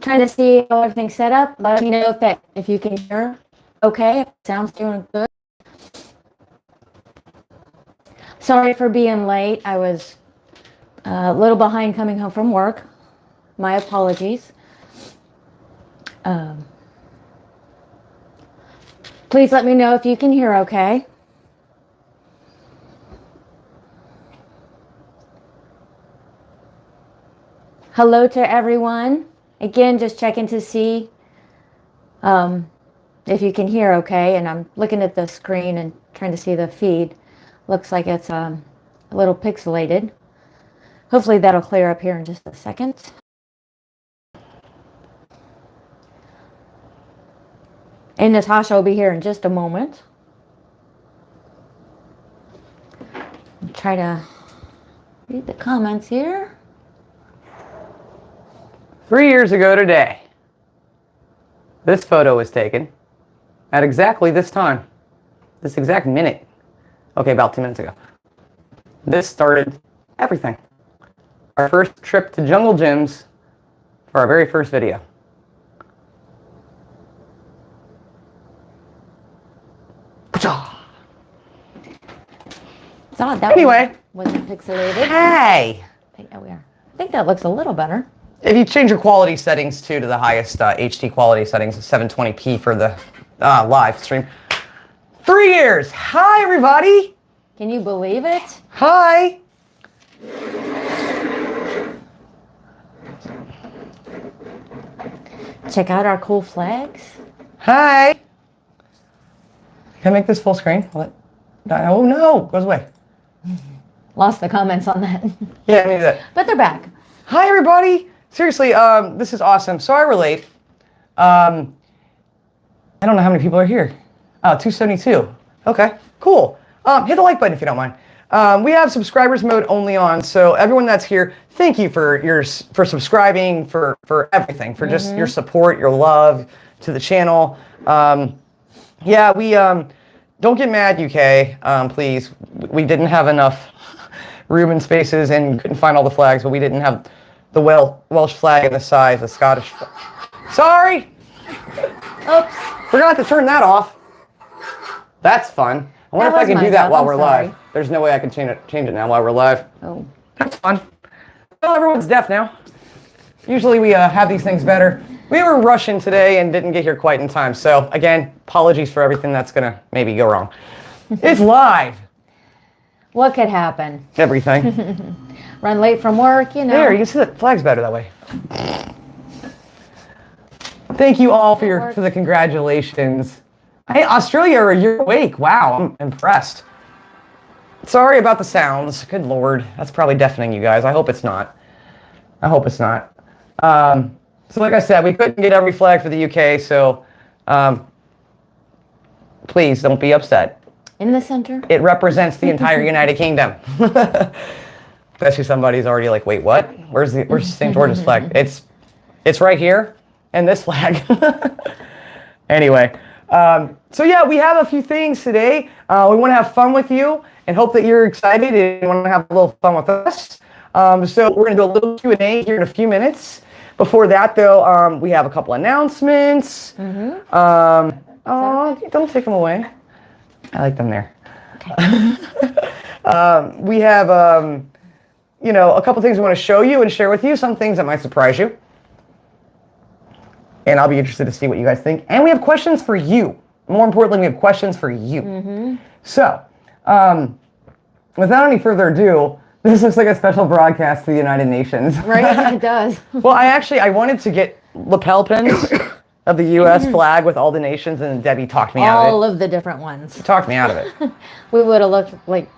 Trying to see how everything's set up. Let me know if you can hear okay, if it sounds doing good. Sorry for being late. I was a little behind coming home from work. My apologies. Please let me know if you can hear okay. Hello to everyone. Again, just checking to see if you can hear okay. And I'm looking at the screen and trying to see the feed. Looks like it's a little pixelated. Hopefully that'll clear up here in just a second. And Natasha will be here in just a moment. I'll try to read the comments here. 3 years ago today, this photo was taken at exactly this time, this exact minute. Okay, about 2 minutes ago. This started everything. Our first trip to jungle gyms for our very first video. Anyway. Wasn't pixelated. Hey! Oh, we are. I think that looks a little better. If you change your quality settings to the highest HD quality settings, 720p for the live stream. 3 years! Hi, everybody! Can you believe it? Hi! Check out our cool flags. Hi! Can I make this full screen? Oh no! Goes away. Lost the comments on that. Yeah, I need that. But they're back. Hi, everybody! Seriously, this is awesome. Sorry we're late. I don't know how many people are here. Oh, 272. Okay, cool. Hit the like button if you don't mind. We have subscribers mode only on, so everyone that's here, thank you for subscribing, for everything, for just your support, your love to the channel. Yeah, we don't get mad, UK, please. We didn't have enough room and spaces and couldn't find all the flags, but we didn't have the Welsh flag and the size, the Scottish flag. Sorry! Oops. Forgot to turn that off. That's fun. I wonder if I can do that while we're live. There's no way I can change it now while we're live. Oh. That's fun. Well, everyone's deaf now. Usually we have these things better. We were rushing today and didn't get here quite in time. So again, apologies for everything that's gonna maybe go wrong. It's live. What could happen? Everything. Run late from work, you know. There, you can see the flag's better that way. Thank you all for the congratulations. Hey, Australia, you're awake. Wow, I'm impressed. Sorry about the sounds. Good Lord, that's probably deafening you guys. I hope it's not. I hope it's not. So like I said, we couldn't get every flag for the UK, so please don't be upset. In the center? It represents the entire United Kingdom. Especially somebody's already like, wait, what? Where's St. George's flag? It's right here, and this flag. Anyway, so yeah, we have a few things today. We want to have fun with you and hope that you're excited and want to have a little fun with us. So we're going to do a little Q&A here in a few minutes. Before that, though, we have a couple announcements. Oh, don't take them away. I like them there. Okay. We have, you know, a couple things we want to show you and share with you. Some things that might surprise you. And I'll be interested to see what you guys think. And we have questions for you. More importantly, we have questions for you. So, without any further ado, this looks like a special broadcast to the United Nations. Right, it does. Well, I wanted to get lapel pins of the U.S. flag with all the nations, and Debbie talked me out of it. All of the different ones. Talked me out of it. We would have looked like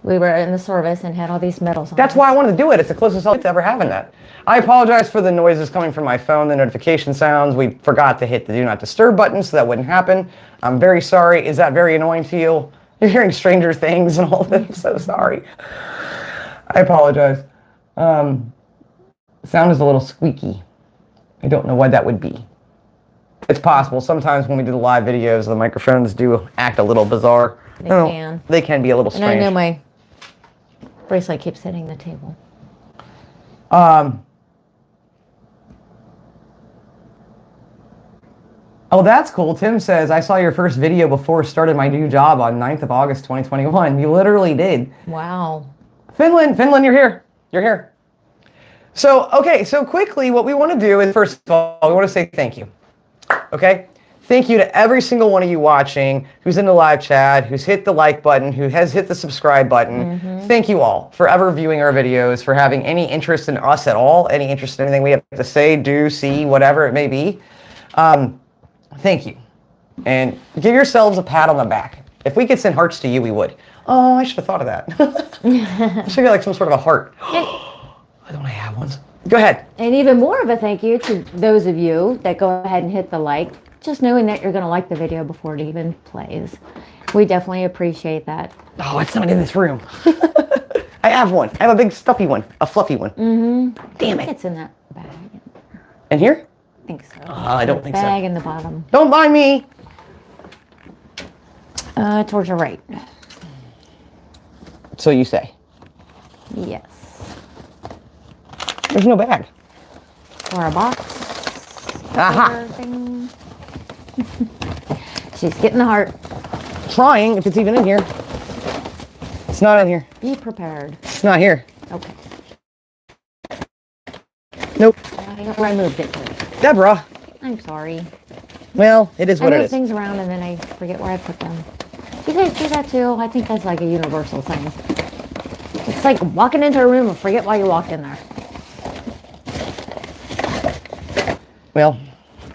we were in the service and had all these medals on. That's why I wanted to do it. It's the closest I'll to ever having that. I apologize for the noises coming from my phone, the notification sounds. We forgot to hit the do not disturb button, so that wouldn't happen. I'm very sorry. Is that very annoying to you? You're hearing Stranger Things and all that. I'm so sorry. I apologize. Sound is a little squeaky. I don't know why that would be. It's possible. Sometimes when we do the live videos, the microphones do act a little bizarre. They can. They can be a little strange. And I know my bracelet keeps hitting the table. Oh, that's cool. Tim says, I saw your first video before started my new job on 9th of August, 2021. You literally did. Wow. Finland, you're here. You're here. So, okay, so quickly, what we want to do is, first of all, we want to say thank you. Okay? Thank you to every single one of you watching, who's in the live chat, who's hit the like button, who has hit the subscribe button. Thank you all for ever viewing our videos, for having any interest in us at all, any interest in anything we have to say, do, see, whatever it may be. Thank you. And give yourselves a pat on the back. If we could send hearts to you, we would. Oh, I should have thought of that. I should get like some sort of a heart. Why don't I have one? Go ahead. And even more of a thank you to those of you that go ahead and hit the like, just knowing that you're going to like the video before it even plays. We definitely appreciate that. Oh, it's not in this room. I have one. I have a big stuffy one, a fluffy one. Damn it. It's in that bag. In here? I think so. I don't think so. Bag in the bottom. Don't mind me. Towards your right. So you say. Yes. There's no bag. Or a box. Aha. Thing. She's getting the heart. Trying, if it's even in here. It's not in here. Be prepared. It's not here. Okay. Nope. I moved it. Deborah. I'm sorry. Well, it is what I it move is. things around and then I forget where I put them. You guys do that too? I think that's like a universal thing. It's like walking into a room and forget why you walked in there. Well,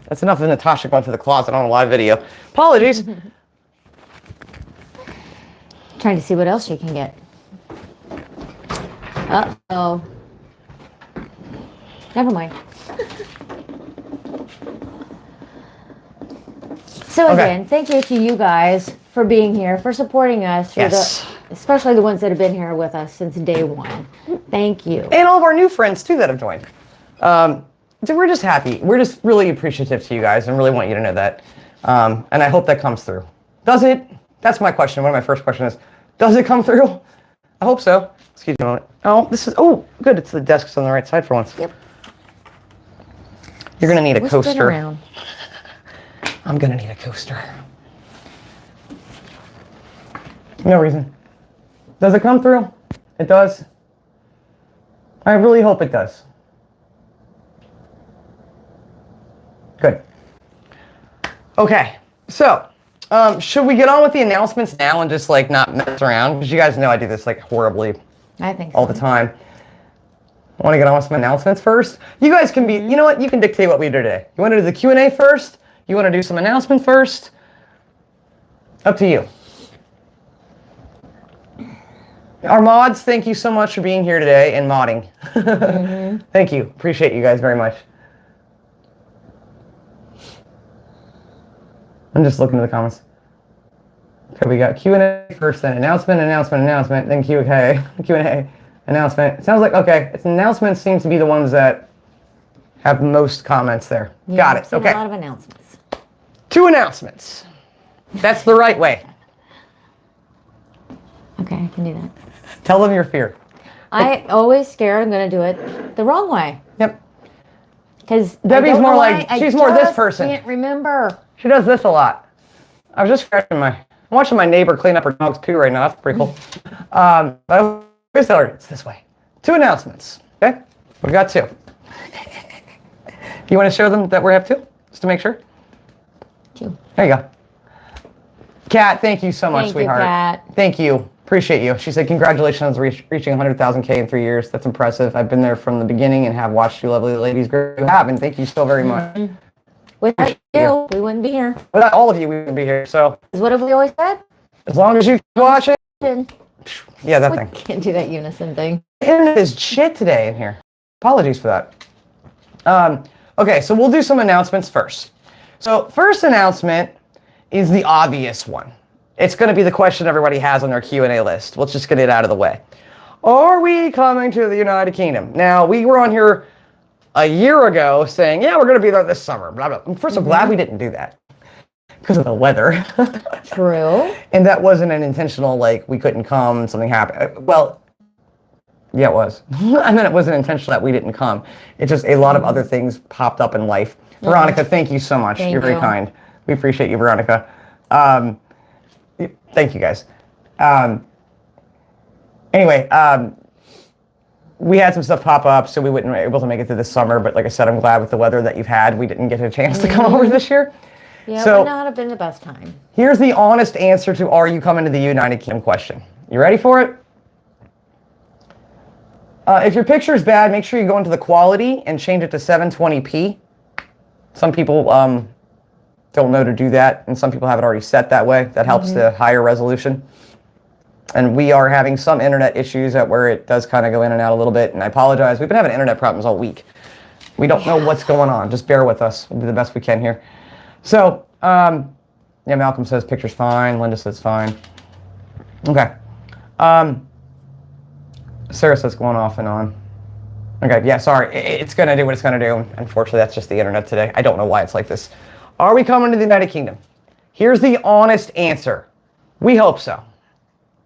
that's enough of Natasha going to the closet on a live video. Apologies. Trying to see what else you can get. Uh-oh. Never mind. So again, thank you to you guys for being here, for supporting us. Yes. Especially the ones that have been here with us since day one. Thank you. And all of our new friends, too, that have joined. So we're just happy. We're just really appreciative to you guys and really want you to know that. And I hope that comes through. Does it? That's my question. One of my first questions is, does it come through? I hope so. Excuse me a moment. Oh, this is, oh, good. It's the desks on the right side for once. Yep. You're going to need a Twist it coaster. around. I'm going to need a coaster. No reason. Does it come through? It does. I really hope it does. Good. Okay, so should we get on with the announcements now and just like not mess around? Because you guys know I do this like horribly I think so. all the time. I want to get on with some announcements first. You guys can be, you know what? You can dictate what we do today. You want to do the Q&A first? You want to do some announcements first? Up to you. Our mods, thank you so much for being here today and modding. Thank you. Appreciate you guys very much. I'm just looking at the comments. Okay, we got Q&A first, then announcement, then Q&A, announcement. It sounds like, okay, it's announcements seems to be the ones that have most comments there. Yeah, Got it, okay. A lot of announcements. 2 announcements. That's the right way. Okay, I can do that. Tell them your fear. I always scared I'm going to do it the wrong way. Yep. Because Debbie's more like, she's more this person. I can't remember. She does this a lot. I was just scratching I'm watching my neighbor clean up her dog's poo right now. That's pretty cool. But I always tell her it's this way. 2 announcements. Okay? We've got 2. You want to show them that we have 2? Just to make sure? 2. There you go. Kat, thank you so much, Thank sweetheart. you, Kat. Thank you. Appreciate you. She said, congratulations on reaching 100,000K in 3 years. That's impressive. I've been there from the beginning and have watched you lovely ladies grow. You have, and thank you so very much. Without you, we wouldn't be here. Without all of you, we wouldn't be here. So What have we always said? as long as you watch it. Yeah, that We thing. can't do that unison thing. The internet is shit today in here. Apologies for that. Okay, so we'll do some announcements first. So first announcement is the obvious one. It's going to be the question everybody has on their Q&A list. Let's just get it out of the way. Are we coming to the United Kingdom? Now, we were on here a year ago saying, yeah, we're going to be there this summer. Blah, blah. First, I'm glad we didn't do that because of the weather. True. And that wasn't an intentional, like, we couldn't come, something happened. Well, yeah, it was. I mean, it wasn't intentional that we didn't come. It's just a lot of other things popped up in life. Veronica, thank you so much. Thank You're very you. kind. We appreciate you, Veronica. Thank you, guys. Anyway, we had some stuff pop up, so we wouldn't be able to make it through this summer. But like I said, I'm glad with the weather that you've had. We didn't get a chance to come over this year. Yeah, so, it would not have been the best time. Here's the honest answer to are you coming to the United Kingdom question. You ready for it? If your picture is bad, make sure you go into the quality and change it to 720p. Some people don't know to do that, and some people have it already set that way. That helps the higher resolution. And we are having some internet issues at where it does kind of go in and out a little bit, and I apologize. We've been having internet problems all week. We don't know what's going on. Just bear with us. We'll do the best we can here. So, yeah, Malcolm says picture's fine. Linda says fine. Okay. Sarah says going off and on. Okay, yeah, sorry. It's going to do what it's going to do. Unfortunately, that's just the internet today. I don't know why it's like this. Are we coming to the United Kingdom? Here's the honest answer. We hope so.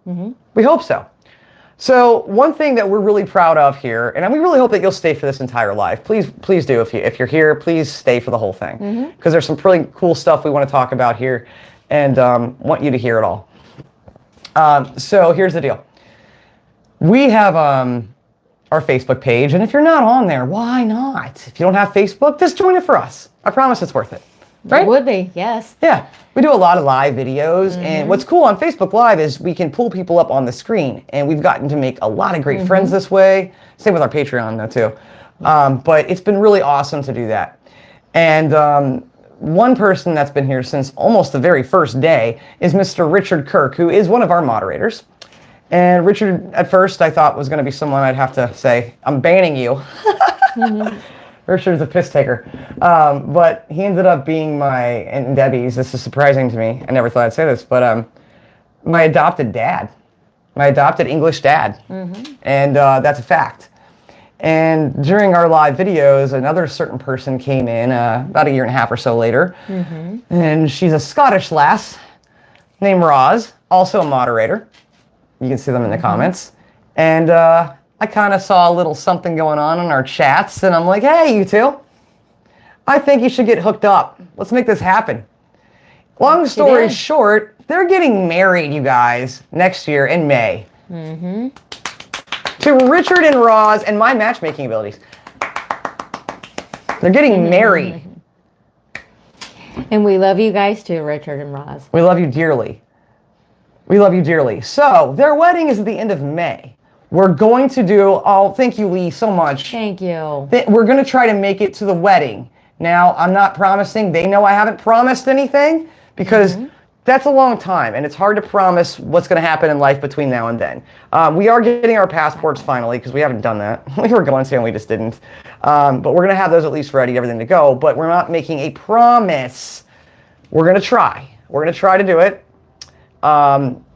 We hope so. So one thing that we're really proud of here, and we really hope that you'll stay for this entire live. Please do. If you're here, please stay for the whole thing. Because there's some pretty cool stuff we want to talk about here, and want you to hear it all. So here's the deal. We have our Facebook page, and if you're not on there, why not? If you don't have Facebook, just join it for us. I promise it's worth it. Right? It would be, yes. Yeah, we do a lot of live videos, and what's cool on Facebook Live is we can pull people up on the screen, and we've gotten to make a lot of great friends this way. Same with our Patreon, though, too. But it's been really awesome to do that. And one person that's been here since almost the very first day is Mr. Richard Kirk, who is one of our moderators. And Richard, at first, I thought was going to be someone I'd have to say, I'm banning you. Richard's a piss taker. But he ended up being and Debbie's, this is surprising to me. I never thought I'd say this, but my adopted dad. My adopted English dad. And that's a fact. And during our live videos, another certain person came in about a year and a half or so later. And she's a Scottish lass named Roz, also a moderator. You can see them in the comments. And I kind of saw a little something going on in our chats, and I'm like, hey, you two, I think you should get hooked up. Let's make this happen. Long story short, they're getting married, you guys, next year in May. To Richard and Roz and my matchmaking abilities. They're getting married. And we love you guys too, Richard and Roz. We love you dearly. We love you dearly. So, their wedding is at the end of May. We're going to do, thank you, Lee, so much. Thank you. We're going to try to make it to the wedding. Now, I'm not promising. They know I haven't promised anything because that's a long time, and it's hard to promise what's going to happen in life between now and then. We are getting our passports finally because we haven't done that. We were going to, and we just didn't. But we're going to have those at least ready, everything to go. But we're not making a promise. We're going to try. We're going to try to do it.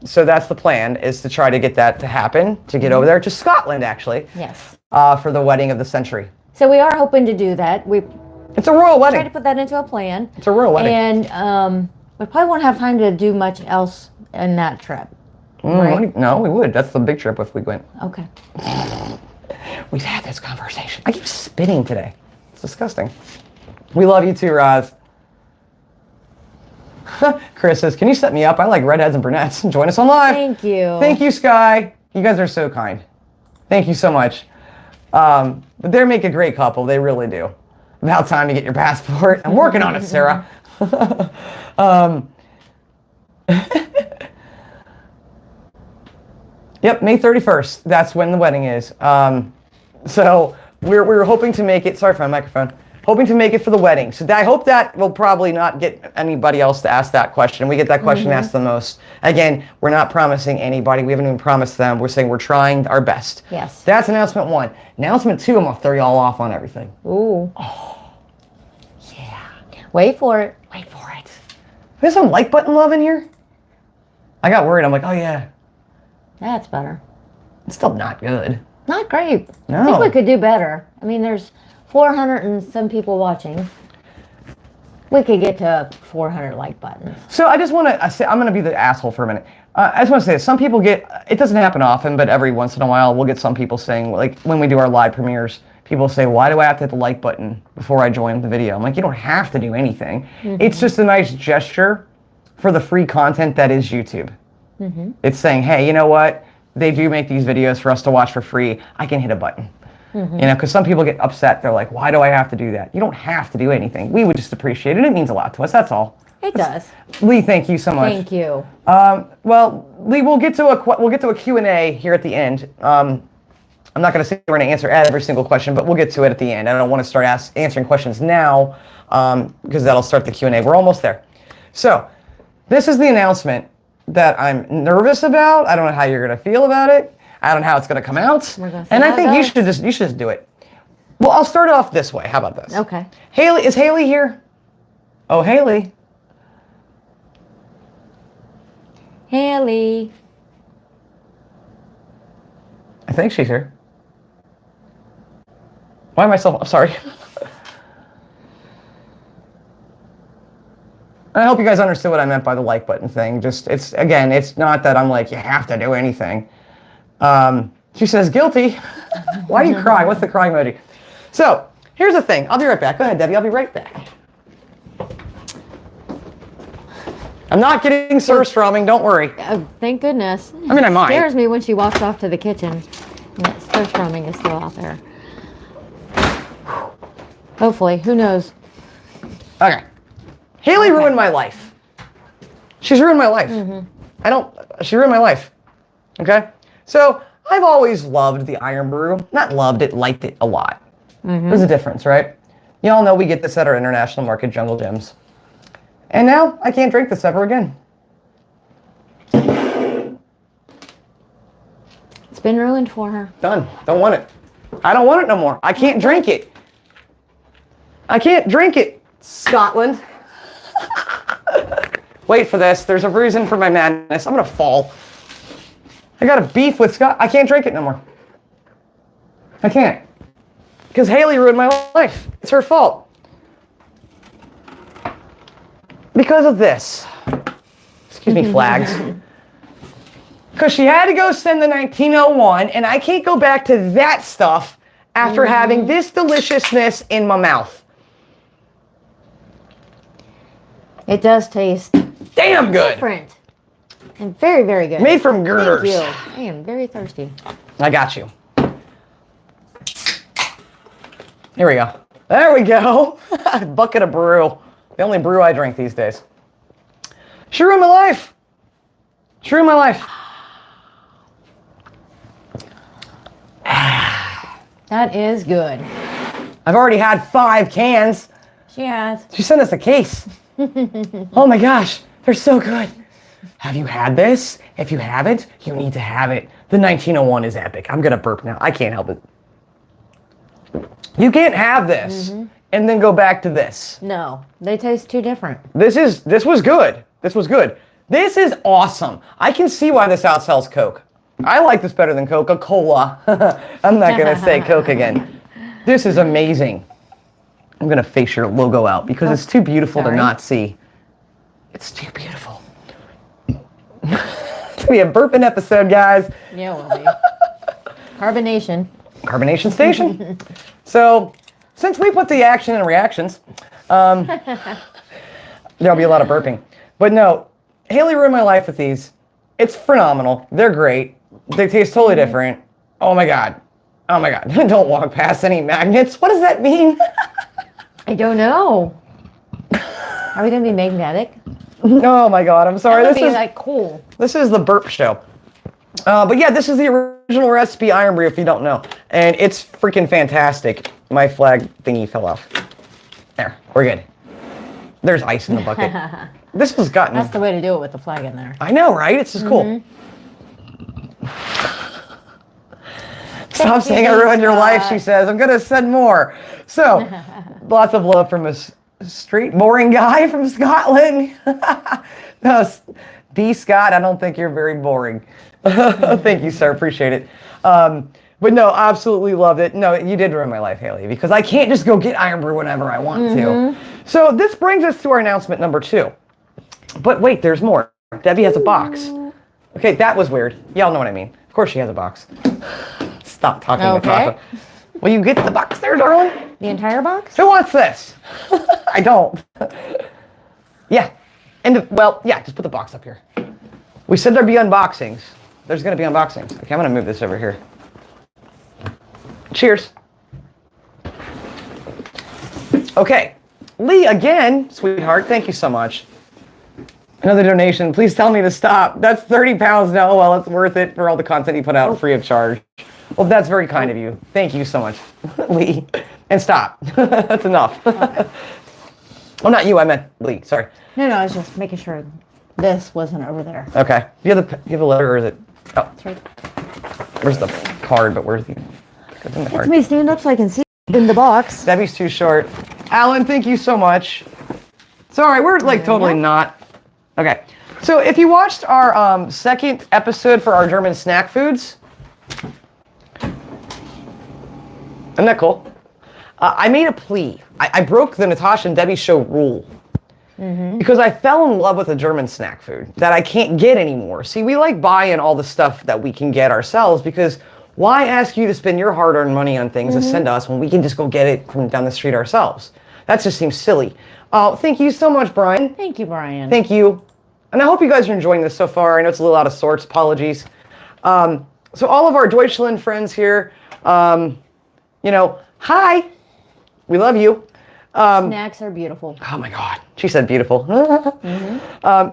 So that's the plan, is to try to get that to happen, to get over there to Scotland, actually. Yes. For the wedding of the century. So we are hoping to do that. It's a royal wedding. Try to put that into a plan. It's a royal wedding. And we probably won't have time to do much else in that trip. Right? No, we would. That's the big trip if we went. Okay. We've had this conversation. I keep spitting today. It's disgusting. We love you too, Roz. Chris says, can you set me up? I like redheads and brunettes. Join us on live. Thank you. Thank you, Sky. You guys are so kind. Thank you so much. But they make a great couple. They really do. About time to get your passport. I'm working on it, Sarah. Yep, May 31st. That's when the wedding is. So we're hoping to make it. Sorry for my microphone. Hoping to make it for the wedding. So I hope that will probably not get anybody else to ask that question. We get that question asked the most. Again, we're not promising anybody. We haven't even promised them. We're saying we're trying our best. Yes. That's announcement 1. Announcement 2, I'm going to throw y'all off on everything. Ooh. Oh, yeah. Wait for it. Wait for it. There's some like button love in here. I got worried. I'm like, oh yeah. That's better. It's still not good. Not great. No. I think we could do better. I mean, there's 400 and some people watching. We could get to 400 like buttons. So I just want to say, I'm going to be the asshole for a minute. I just want to say this. Some people get, it doesn't happen often, but every once in a while we'll get some people saying, like when we do our live premieres, people say, why do I have to hit the like button before I join the video? I'm like, you don't have to do anything. It's just a nice gesture for the free content that is YouTube. It's saying, hey, you know what? They do make these videos for us to watch for free. I can hit a button. You know, because some people get upset. They're like, why do I have to do that? You don't have to do anything. We would just appreciate it. It means a lot to us. That's all. It does. Lee, thank you so much. Thank you. Well, Lee, we'll get to a Q&A here at the end. I'm not going to say we're going to answer every single question, but we'll get to it at the end. I don't want to start answering questions now because that'll start the Q&A. We're almost there. So this is the announcement that I'm nervous about. I don't know how you're going to feel about it. I don't know how it's going to come out. And I think you should just do it. Well, I'll start off this way. How about this? Okay. Haley, is Haley here? Oh, Haley. Haley. I think she's here. Why am I so... I'm sorry. I hope you guys understood what I meant by the like button thing. Just, it's not that I'm like, you have to do anything. She says, guilty. Why do you cry? What's the crying emoji? So, here's the thing. I'll be right back. Go ahead, Debbie. I'll be right back. I'm not getting surströmming. Don't worry. Thank goodness. I mean, I might. It scares me when she walks off to the kitchen. And that surströmming is still out there. Hopefully. Who knows? Okay. Haley ruined my life. She's ruined my life. She ruined my life. Okay? So, I've always loved the Iron Brew. Not loved it, liked it a lot. There's a difference, right? You all know we get this at our international market, Jungle Gyms. And now, I can't drink this ever again. It's been ruined for her. Done. Don't want it. I don't want it no more. I can't drink it. I can't drink it, Scotland. Wait for this. There's a reason for my madness. I'm going to fall. I got a beef with Scott. I can't drink it no more. I can't. Because Haley ruined my life. It's her fault. Because of this. Excuse me, flags. Because she had to go send the 1901, and I can't go back to that stuff after having this deliciousness in my mouth. It does taste damn good. Different. And very, very good. Made from girders. Thank you. I am very thirsty. I got you. Here we go. There we go. Bucket of brew. The only brew I drink these days. She ruined my life. She ruined my life. That is good. I've already had 5 cans. She has. She sent us a case. Oh my gosh, they're so good. Have you had this? If you haven't, you need to have it. The 1901 is epic. I'm gonna burp now. I can't help it. You can't have this and then go back to this. No, they taste too different. This was good. This was good. This is awesome. I can see why this outsells Coke. I like this better than Coca-Cola. I'm not gonna say Coke again. This is amazing. I'm gonna face your logo out because it's too beautiful to not see. It's too beautiful. It's gonna be a burping episode, guys. Yeah, it will be. Carbonation. Carbonation station. So, since we put the action in reactions, there'll be a lot of burping. But no, Haley ruined my life with these. It's phenomenal. They're great. They taste totally different. Oh my God. Oh my God. Don't walk past any magnets. What does that mean? I don't know. Are we gonna be magnetic? Oh my God, I'm sorry. That would be like cool. This is the burp show. But yeah, this is the original recipe Iron Brew if you don't know. And it's freaking fantastic. My flag thingy fell off. There, we're good. There's ice in the bucket. This has gotten... That's the way to do it with the flag in there. I know, right? It's just cool. Stop saying I ruined your life, she says. I'm going to send more. So, lots of love from a straight, boring guy from Scotland. No, D. Scott, I don't think you're very boring. Thank you, sir. Appreciate it. But no, absolutely loved it. No, you did ruin my life, Haley, because I can't just go get Iron Brew whenever I want to. So this brings us to our announcement number 2. But wait, there's more. Debbie has a box. Okay, that was weird. Y'all know what I mean. Of course she has a box. Stop talking, Natasha. Will you get the box there, darling? The entire box? Who wants this? I don't. Yeah. Well, yeah, just put the box up here. We said there'd be unboxings. There's going to be unboxings. Okay, I'm going to move this over here. Cheers. Okay. Lee, again, sweetheart, thank you so much. Another donation. Please tell me to stop. That's 30 pounds now. Well, it's worth it for all the content you put out free of charge. Well, that's very kind of you. Thank you so much, Lee. And stop. That's enough. Oh, not you. I meant Lee. Sorry. No, I was just making sure this wasn't over there. Okay. Do you have a letter, or is it? Oh, That's right. where's the card? But where's the? It's in the card. Let me stand up so I can see in the box. Debbie's too short. Alan, thank you so much. Sorry, we're like totally not. Okay. So if you watched our second episode for our German snack foods, isn't that cool? I made a plea. I broke the Natasha and Debbie show rule. Because I fell in love with a German snack food that I can't get anymore. See, we like buying all the stuff that we can get ourselves because why ask you to spend your hard-earned money on things to send us when we can just go get it from down the street ourselves? That just seems silly. Thank you so much, Brian. Thank you, Brian. Thank you. And I hope you guys are enjoying this so far. I know it's a little out of sorts. Apologies. So all of our Deutschland friends here, you know, hi. We love you. Snacks are beautiful. Oh my God, she said beautiful.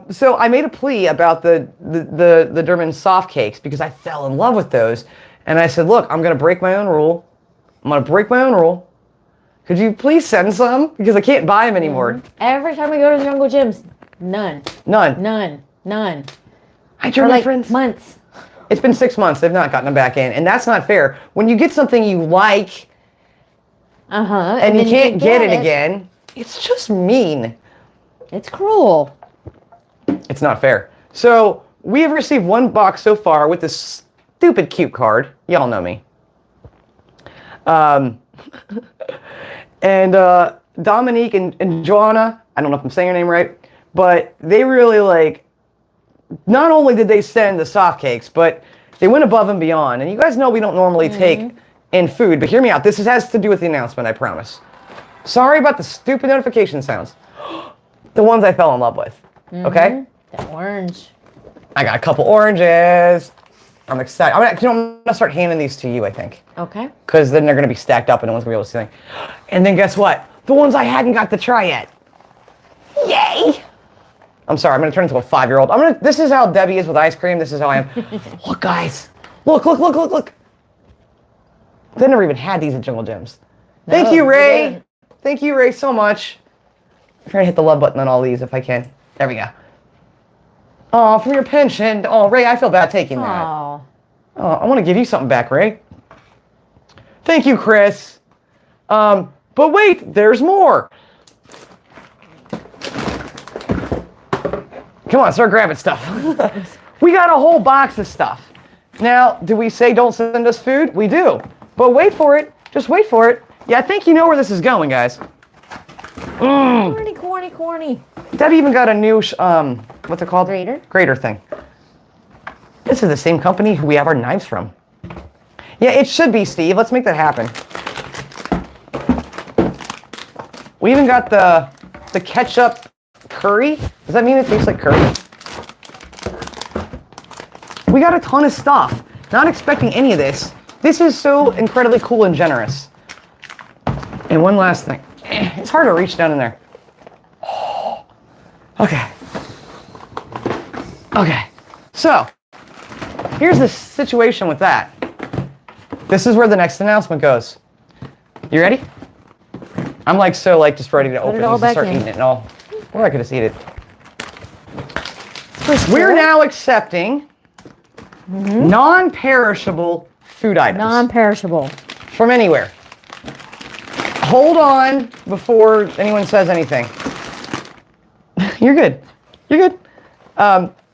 So I made a plea about the German soft cakes because I fell in love with those. And I said, look, I'm going to break my own rule. I'm going to break my own rule. Could you please send some? Because I can't buy them anymore. Every time we go to the Jungle Gyms, none. None. Hi, German For like friends. months. It's been 6 months. They've not gotten them back in. And that's not fair. When you get something you like and you can't get it again, it's just mean. It's cruel. It's not fair. So we have received one box so far with this stupid cute card. Y'all know me. And Dominique and Joanna, I don't know if I'm saying your name right, but they really like, not only did they send the soft cakes, but they went above and beyond. And you guys know we don't normally take in food, but hear me out. This has to do with the announcement, I promise. Sorry about the stupid notification sounds. The ones I fell in love with, okay? The orange. I got a couple oranges. I'm excited. I'm gonna start handing these to you, I think. Okay. Because then they're gonna be stacked up and no one's gonna be able to see anything. And then guess what? The ones I hadn't got to try yet. Yay! I'm sorry, I'm gonna turn into a 5-year-old. This is how Debbie is with ice cream. This is how I am. Look, guys. Look. They never even had these at Jungle Gyms. Thank you, Ray. Thank you, Ray, so much. I'm trying to hit the love button on all these if I can. There we go. Oh, from your pension. Oh, Ray, I feel bad taking that. Oh, I want to give you something back, Ray. Thank you, Chris. But wait, there's more. Come on, start grabbing stuff. We got a whole box of stuff. Now, do we say don't send us food? We do. But wait for it. Just wait for it. Yeah, I think you know where this is going, guys. corny. Debbie even got a new, what's it called? Grater thing. This is the same company who we have our knives from. Yeah, it should be, Steve. Let's make that happen. We even got the ketchup curry. Does that mean it tastes like curry? We got a ton of stuff. Not expecting any of this. This is so incredibly cool and generous. And one last thing. It's hard to reach down in there. Okay. So, here's the situation with that. This is where the next announcement goes. You ready? I'm like so like just ready to open these and start eating it and all. Or I could just eat it. We're now accepting non-perishable food items. Non-perishable. From anywhere. Hold on before anyone says anything. You're good.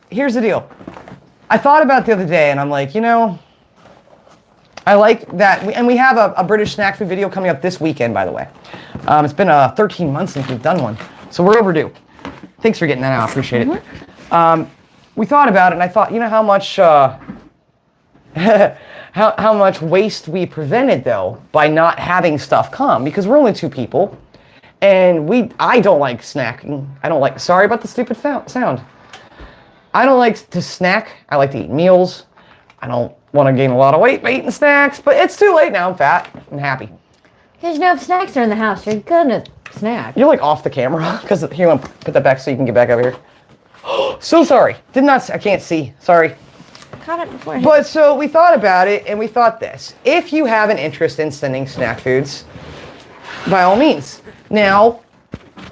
Here's the deal. I thought about it the other day and I'm like, you know, I like that. We have a British snack food video coming up this weekend, by the way. It's been 13 months since we've done one. So we're overdue. Thanks for getting that out. I appreciate it. We thought about it and I thought, you know how much how much waste we prevented though by not having stuff come, because we're only 2 people, and I don't like snacking. I don't like. Sorry about the stupid sound. I don't like to snack. I like to eat meals. I don't want to gain a lot of weight by eating snacks, but it's too late now. I'm fat and happy. Because if snacks are in the house, you're gonna snack. You're like off the camera, because here, I'm gonna put that back so you can get back over here. So sorry. I can't see. Sorry. Caught it before. But so we thought about it, and we thought this. If you have an interest in sending snack foods, by all means. Now,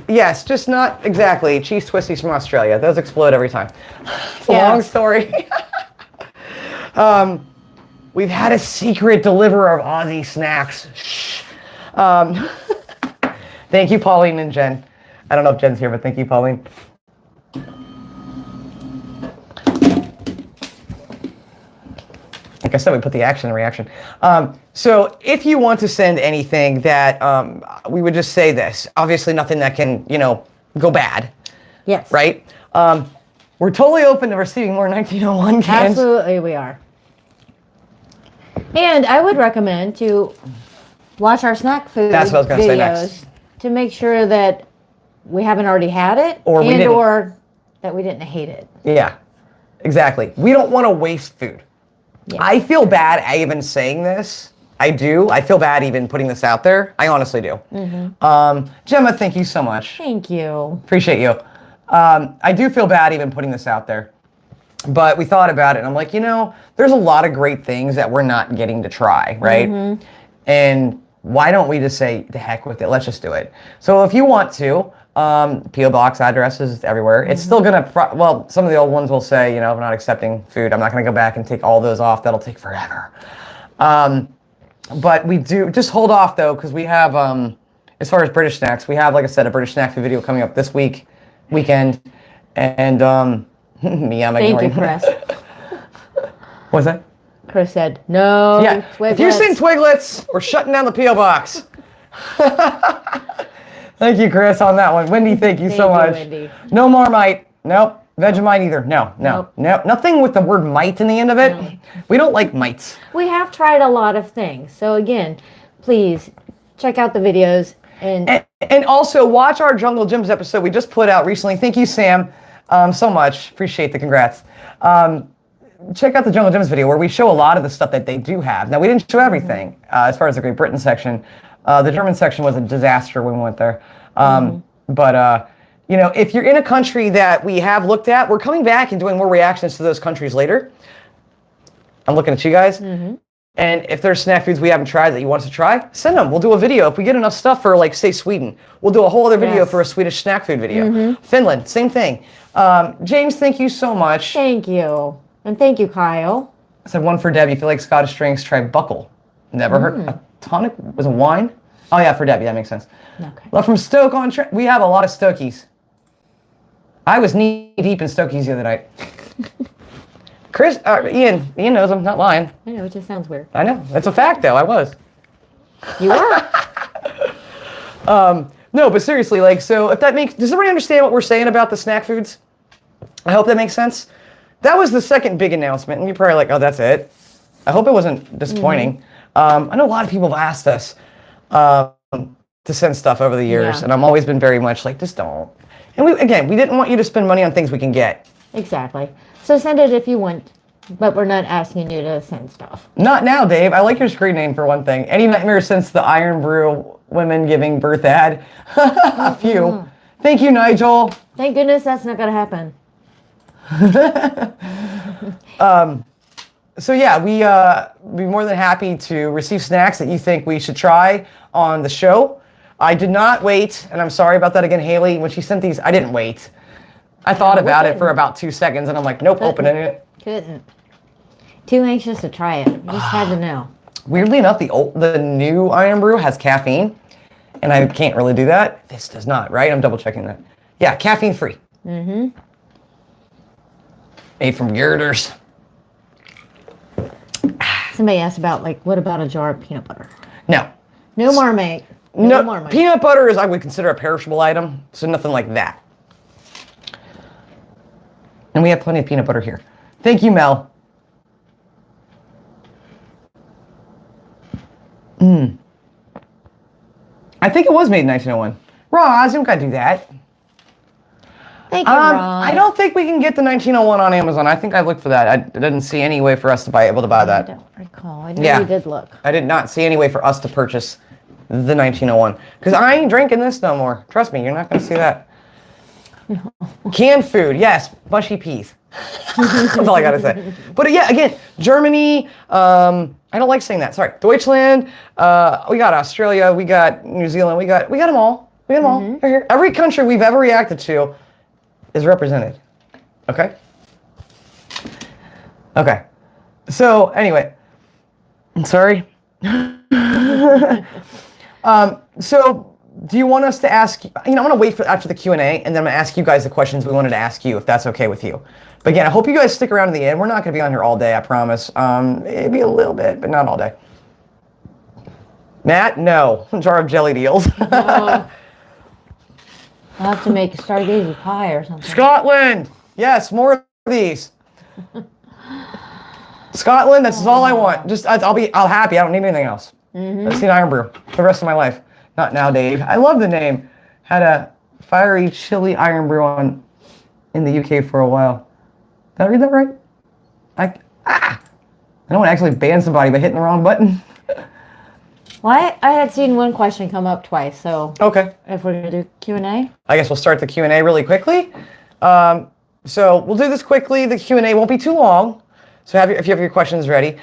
yes, just not exactly cheese twisties from Australia. Those explode every time. It's a long story. We've had a secret deliverer of Aussie snacks. Shh. Thank you, Pauline and Jen. I don't know if Jen's here, but thank you, Pauline. Like I said, we put the action in reaction. So if you want to send anything that, we would just say this. Obviously nothing that can, go bad. Yes. Right? We're totally open to receiving more 1901 cans. Absolutely, we are. And I would recommend to watch our snack food That's what I was gonna say next. to make sure that we haven't already had it or that we didn't hate it. Yeah, exactly. We don't want to waste food. Yeah. I feel bad even saying this. I do. I feel bad even putting this out there. I honestly do. Mm-hmm. Gemma, thank you so much. Thank you. Appreciate you. I do feel bad even putting this out there. But we thought about it, and I'm like, there's a lot of great things that we're not getting to try, right? Mm-hmm. And why don't we just say, the heck with it, let's just do it. So if you want to, P.O. Box addresses everywhere. Mm-hmm. It's still gonna, some of the old ones will say, we're not accepting food. I'm not gonna go back and take all those off. That'll take forever. But we do, just hold off though, because we have, as far as British snacks, we have, like I said, a British snack food video coming up this weekend. And, me, I'm Thank ignoring. you, Chris. What's that? Chris said, no. Yeah, Twiglets. if you're saying Twiglets, we're shutting down the P.O. Box. Thank you, Chris, on that one. Wendy, thank you so much. Wendy. No Marmite. Nope. Vegemite either. No. Nothing with the word mite in the end of it. No. We don't like mites. We have tried a lot of things. So again, please check out the videos. And also watch our Jungle Gyms episode we just put out recently. Thank you, Sam, so much. Appreciate the congrats. Check out the Jungle Gyms video where we show a lot of the stuff that they do have. Now, we didn't show everything as far as the Great Britain section. The German section was a disaster when we went there. But, if you're in a country that we have looked at, we're coming back and doing more reactions to those countries later. I'm looking at you guys. Mm-hmm. And if there's snack foods we haven't tried that you want us to try, send them. We'll do a video. If we get enough stuff for, like, say, Sweden, we'll do a whole other video for a Swedish snack food video. Mm-hmm. Finland, same thing. James, thank you so much. Thank you. And thank you, Kyle. I said one for Debbie. If you like Scottish drinks, try Buckle. Never heard. A tonic was a wine? Oh, yeah, for Debbie. That makes sense. Okay. Love from Stoke on Trent. We have a lot of Stokies. I was knee deep in Stokies the other night. Chris, Ian knows I'm not lying. I know, it just sounds weird. I know. It's a fact, though. I was. You are. No, but seriously, so if that does everybody understand what we're saying about the snack foods? I hope that makes sense. That was the second big announcement, and you're probably like, oh, that's it. I hope it wasn't disappointing. Mm-hmm. I know a lot of people have asked us to send stuff over the years, and I've always been very much like, just don't. And we didn't want you to spend money on things we can get. Exactly. So send it if you want, but we're not asking you to send stuff. Not now, Dave. I like your screen name for one thing. Any nightmares since the Iron Brew women giving birth ad? A few. Mm-hmm. Thank you, Nigel. Thank goodness that's not going to happen. So yeah, we'd be more than happy to receive snacks that you think we should try on the show. I did not wait, and I'm sorry about that again, Haley. When she sent these, I didn't wait. I thought about it for about 2 seconds, and I'm like, nope, opening it. Couldn't. Too anxious to try it. Just had to know. Weirdly enough, the new Iron Brew has caffeine, and I can't really do that. This does not, right? I'm double checking that. Yeah, caffeine free. Mm-hmm. Made from girders. Somebody asked about, what about a jar of peanut butter? No. No Marmite. No Marmite. Peanut butter is, I would consider, a perishable item, so nothing like that. And we have plenty of peanut butter here. Thank you, Mel. I think it was made in 1901. Roz, you don't gotta do that. Thank you, Roz. I don't think we can get the 1901 on Amazon. I think I looked for that. I didn't see any way for us to be able to buy that. I don't recall. I know you did look. I did not see any way for us to purchase the 1901. Because I ain't drinking this no more. Trust me, you're not going to see that. No. Canned food, yes. Mushy peas. That's all I got to say. But yeah, again, Germany, I don't like saying that. Sorry. Deutschland, we got Australia, we got New Zealand, we got them all. We got them all. They're here. Every country we've ever reacted to is represented. Okay? Okay. So, anyway. I'm sorry. So, do you want us to ask, I'm going to wait for after the Q&A, and then I'm going to ask you guys the questions we wanted to ask you, if that's okay with you. But again, I hope you guys stick around to the end. We're not going to be on here all day, I promise. Maybe a little bit, but not all day. Matt, no. Jar of jellied eels. I'll have to make a stargazer pie or something. Scotland! Yes, more of these. Scotland, that's all I want. Just, I'll happy. I don't need anything else. I've seen Iron Brew for the rest of my life. Not now, Dave. I love the name. Had a fiery chili Iron Brew in the UK for a while. Did I read that right? I don't want to actually ban somebody by hitting the wrong button. Well, I had seen one question come up twice, so okay. If we're going to do Q&A? I guess we'll start the Q&A really quickly. So we'll do this quickly. The Q&A won't be too long. So if you have your questions ready.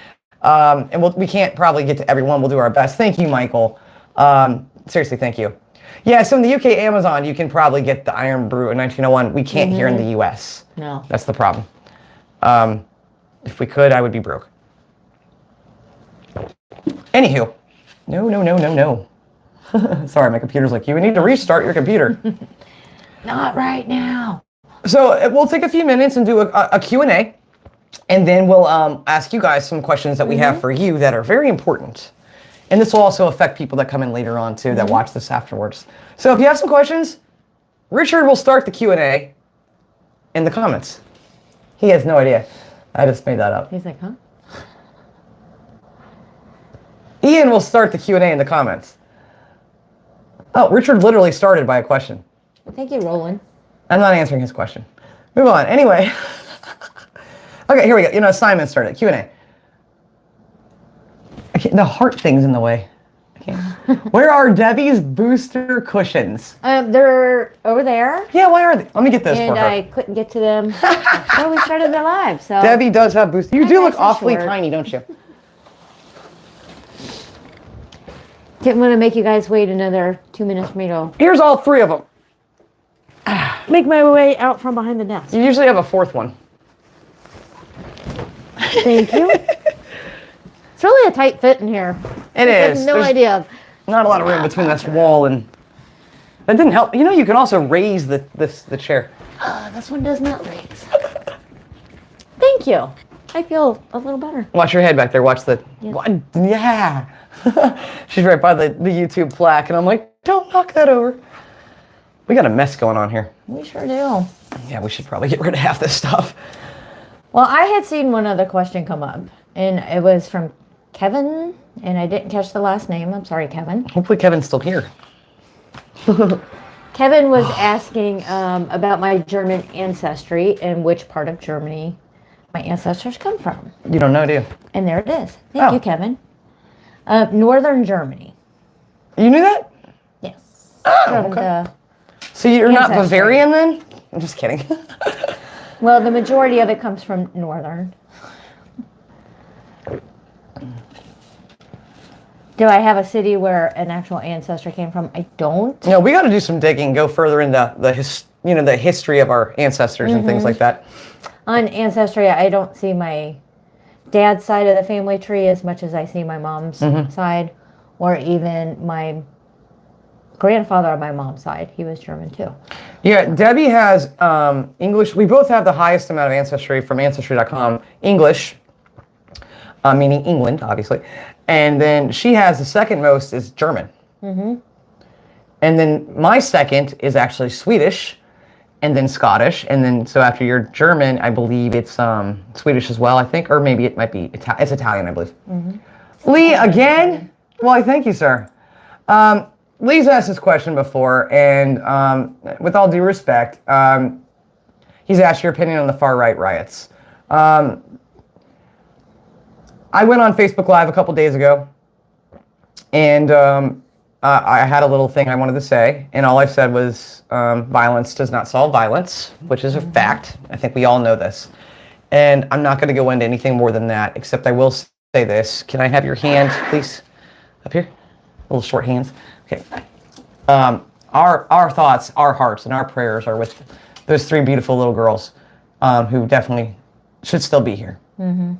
And we can't probably get to everyone. We'll do our best. Thank you, Michael. Seriously, thank you. Yeah, so in the UK Amazon, you can probably get the Iron Brew in 1901. We can't here in the US. No. That's the problem. If we could, I would be broke. Anywho. No. Sorry, my computer's like, you need to restart your computer. Not right now. So we'll take a few minutes and do a Q&A, and then we'll ask you guys some questions that we have for you that are very important. And this will also affect people that come in later on too, that watch this afterwards. So if you have some questions, Richard will start the Q&A in the comments. He has no idea. I just made that up. He's like, huh? Ian will start the Q&A in the comments. Oh, Richard literally started by a question. Thank you, Roland. I'm not answering his question. Move on. Anyway. Okay, here we go. Simon started. Q&A. The heart thing's in the way. Where are Debbie's booster cushions? They're over there. Yeah, why are they? Let me get this for her. And I couldn't get to them until we started the live. So Debbie does have boosters. You do look awfully tiny, don't you? Didn't want to make you guys wait another 2 minutes for me to... Here's all three of them. Make my way out from behind the desk. You usually have a fourth one. Thank you. It's really a tight fit in here. It is. I have no idea. Not a lot of room between this wall and... That didn't help. You can also raise the chair. This one does not raise. Thank you. I feel a little better. Watch your head back there. Watch the... Yes. Yeah. She's right by the YouTube plaque, and I'm like, don't knock that over. We got a mess going on here. We sure do. Yeah, we should probably get rid of half this stuff. Well, I had seen one other question come up, and it was from Kevin, and I didn't catch the last name. I'm sorry, Kevin. Hopefully Kevin's still here. Kevin was asking about my German ancestry and which part of Germany my ancestors come from. You don't know, do you? And there it is. Thank you, Kevin. Northern Germany. You knew that? Yes. Oh, okay. So you're not Bavarian then? I'm just kidding. Well, the majority of it comes from northern. Do I have a city where an actual ancestor came from? I don't. No, we got to do some digging, go further into the history of our ancestors and things like that. On Ancestry, I don't see my dad's side of the family tree as much as I see my mom's side, or even my grandfather on my mom's side. He was German too. Yeah, Debbie has English. We both have the highest amount of ancestry from Ancestry.com. English, meaning England, obviously. And then she has the second most is German. And then my second is actually Swedish, and then Scottish, and then so after you're German, I believe it's Swedish as well, I think, or maybe it might be it's Italian, I believe. Lee, again, Well, I thank you, sir. Lee's asked this question before, and with all due respect, he's asked your opinion on the far-right riots. I went on Facebook Live a couple days ago, and I had a little thing I wanted to say, and all I said was violence does not solve violence, which is a fact. I think we all know this. And I'm not going to go into anything more than that, except I will say this. Can I have your hand, please? Up here? Little short hands. Okay. Our thoughts, our hearts, and our prayers are with those 3 beautiful little girls who definitely should still be here. Mm-hmm.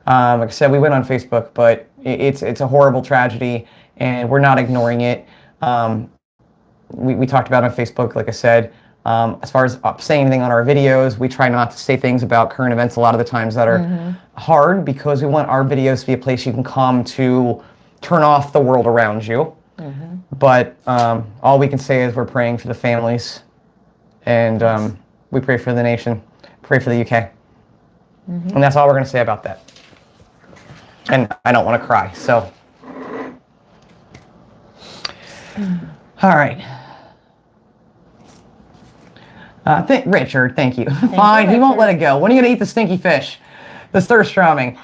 Like I said, we went on Facebook, but it's a horrible tragedy, and we're not ignoring it. We talked about it on Facebook, like I said. As far as saying anything on our videos, we try not to say things about current events a lot of the times that are hard, because we want our videos to be a place you can come to turn off the world around you. Mm-hmm. But all we can say is we're praying for the families, and we pray for the nation, pray for the UK. Mm-hmm. And that's all we're going to say about that. And I don't want to cry, so. All right. Richard, thank you. Fine, he won't let it go. When are you going to eat the stinky fish? The Sturströmming.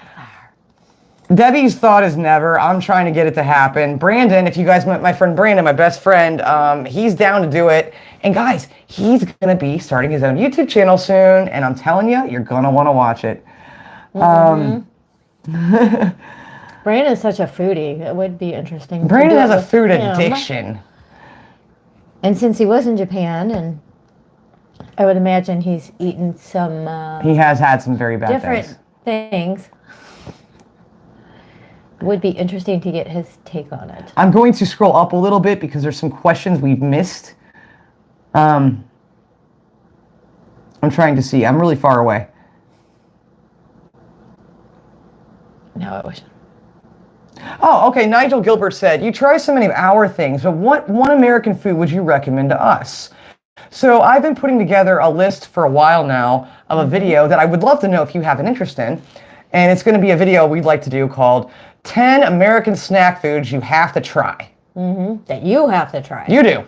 Debbie's thought is never. I'm trying to get it to happen. Brandon, if you guys met my friend Brandon, my best friend, he's down to do it. And guys, he's going to be starting his own YouTube channel soon. And I'm telling you, you're going to want to watch it. Brandon's such a foodie. It would be interesting. Brandon has a food addiction. And since he was in Japan, and I would imagine he's eaten some... he has had some very bad different things. Would be interesting to get his take on it. I'm going to scroll up a little bit because there's some questions we've missed. I'm trying to see. I'm really far away. No, I wish. Oh, okay. Nigel Gilbert said, you try so many of our things, but what one American food would you recommend to us? So I've been putting together a list for a while now of a video that I would love to know if you have an interest in. And it's going to be a video we'd like to do called 10 American Snack Foods You Have to Try. Mm-hmm. That you have to try. You do.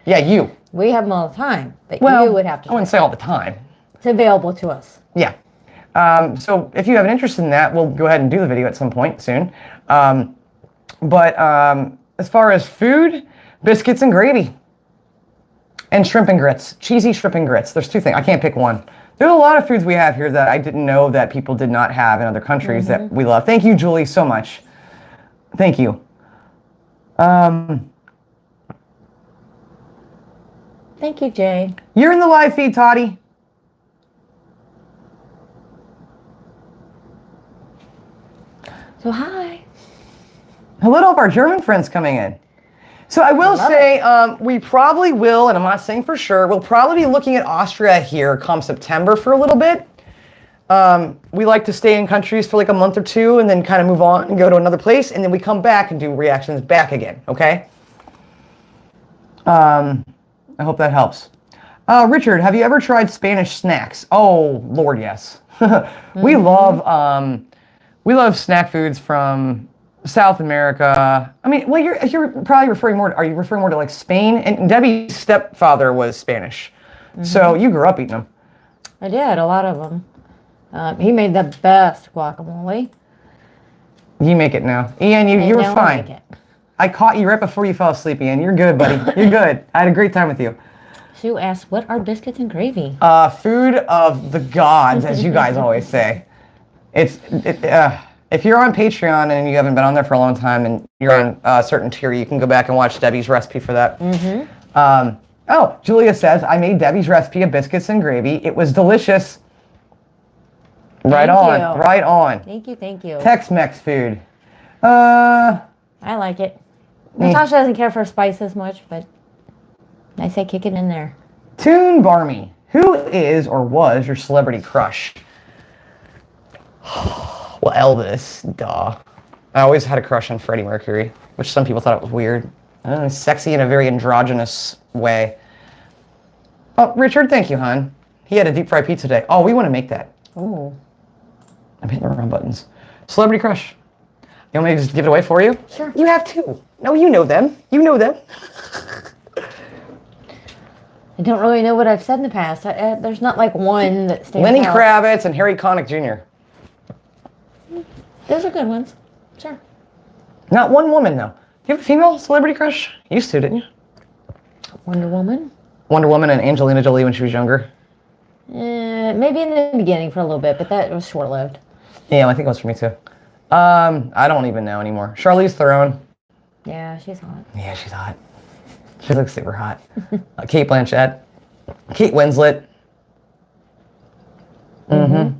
Yeah, you. We have them all the time, but well, you would have to try. I wouldn't say all the time. It's available to us. Yeah. So if you have an interest in that, we'll go ahead and do the video at some point soon. But as far as food, biscuits and gravy. And shrimp and grits. Cheesy shrimp and grits. There's 2 things. I can't pick one. There's a lot of foods we have here that I didn't know that people did not have in other countries that we love. Thank you, Julie, so much. Thank you. Thank you, Jay. You're in the live feed, Toddy. So hi. Hello to all of our German friends coming in. So I will say, we probably will, and I'm not saying for sure, we'll probably be looking at Austria here come September for a little bit. We like to stay in countries for like a month or 2 and then kind of move on and go to another place, and then we come back and do reactions back again, okay? I hope that helps. Richard, have you ever tried Spanish snacks? Oh, Lord, yes. We love snack foods from South America. I mean, well, you're probably referring more to, are you referring more to like Spain? And Debbie's stepfather was Spanish. So you grew up eating them. I did, a lot of them. He made the best guacamole. You make it now. Ian, you were fine. I caught you right before you fell asleep, Ian. You're good, buddy. You're good. I had a great time with you. Sue asked, what are biscuits and gravy? Food of the gods, as you guys always say. If you're on Patreon and you haven't been on there for a long time and you're on a certain tier, you can go back and watch Debbie's recipe for that. Oh, Julia says, I made Debbie's recipe of biscuits and gravy. It was delicious. Right on. Right on. Thank you, thank you. Tex-Mex food. I like it. Natasha doesn't care for spices much, but I say kick it in there. Toon Barmy, who is or was your celebrity crush? Well, Elvis, duh. I always had a crush on Freddie Mercury, which some people thought it was weird. I don't know, sexy in a very androgynous way. Oh, Richard, thank you, hon. He had a deep fried pizza today. Oh, we want to make that. Oh. I'm hitting the wrong buttons. Celebrity crush. You want me to just give it away for you? Sure. You have two. No, you know them. You know them. I don't really know what I've said in the past. There's not like one that stands Lenny out. Kravitz and Harry Connick Jr. Those are good ones. Sure. Not one woman, though. Do you have a female celebrity crush? You used to, didn't you? Wonder Woman. Wonder Woman and Angelina Jolie when she was younger. Maybe in the beginning for a little bit, but that was short-lived. Yeah, I think it was for me, too. I don't even know anymore. Charlize Theron. Yeah, she's hot. Yeah, she's hot. She looks super hot. Kate Blanchett. Kate Winslet. Mm-hmm.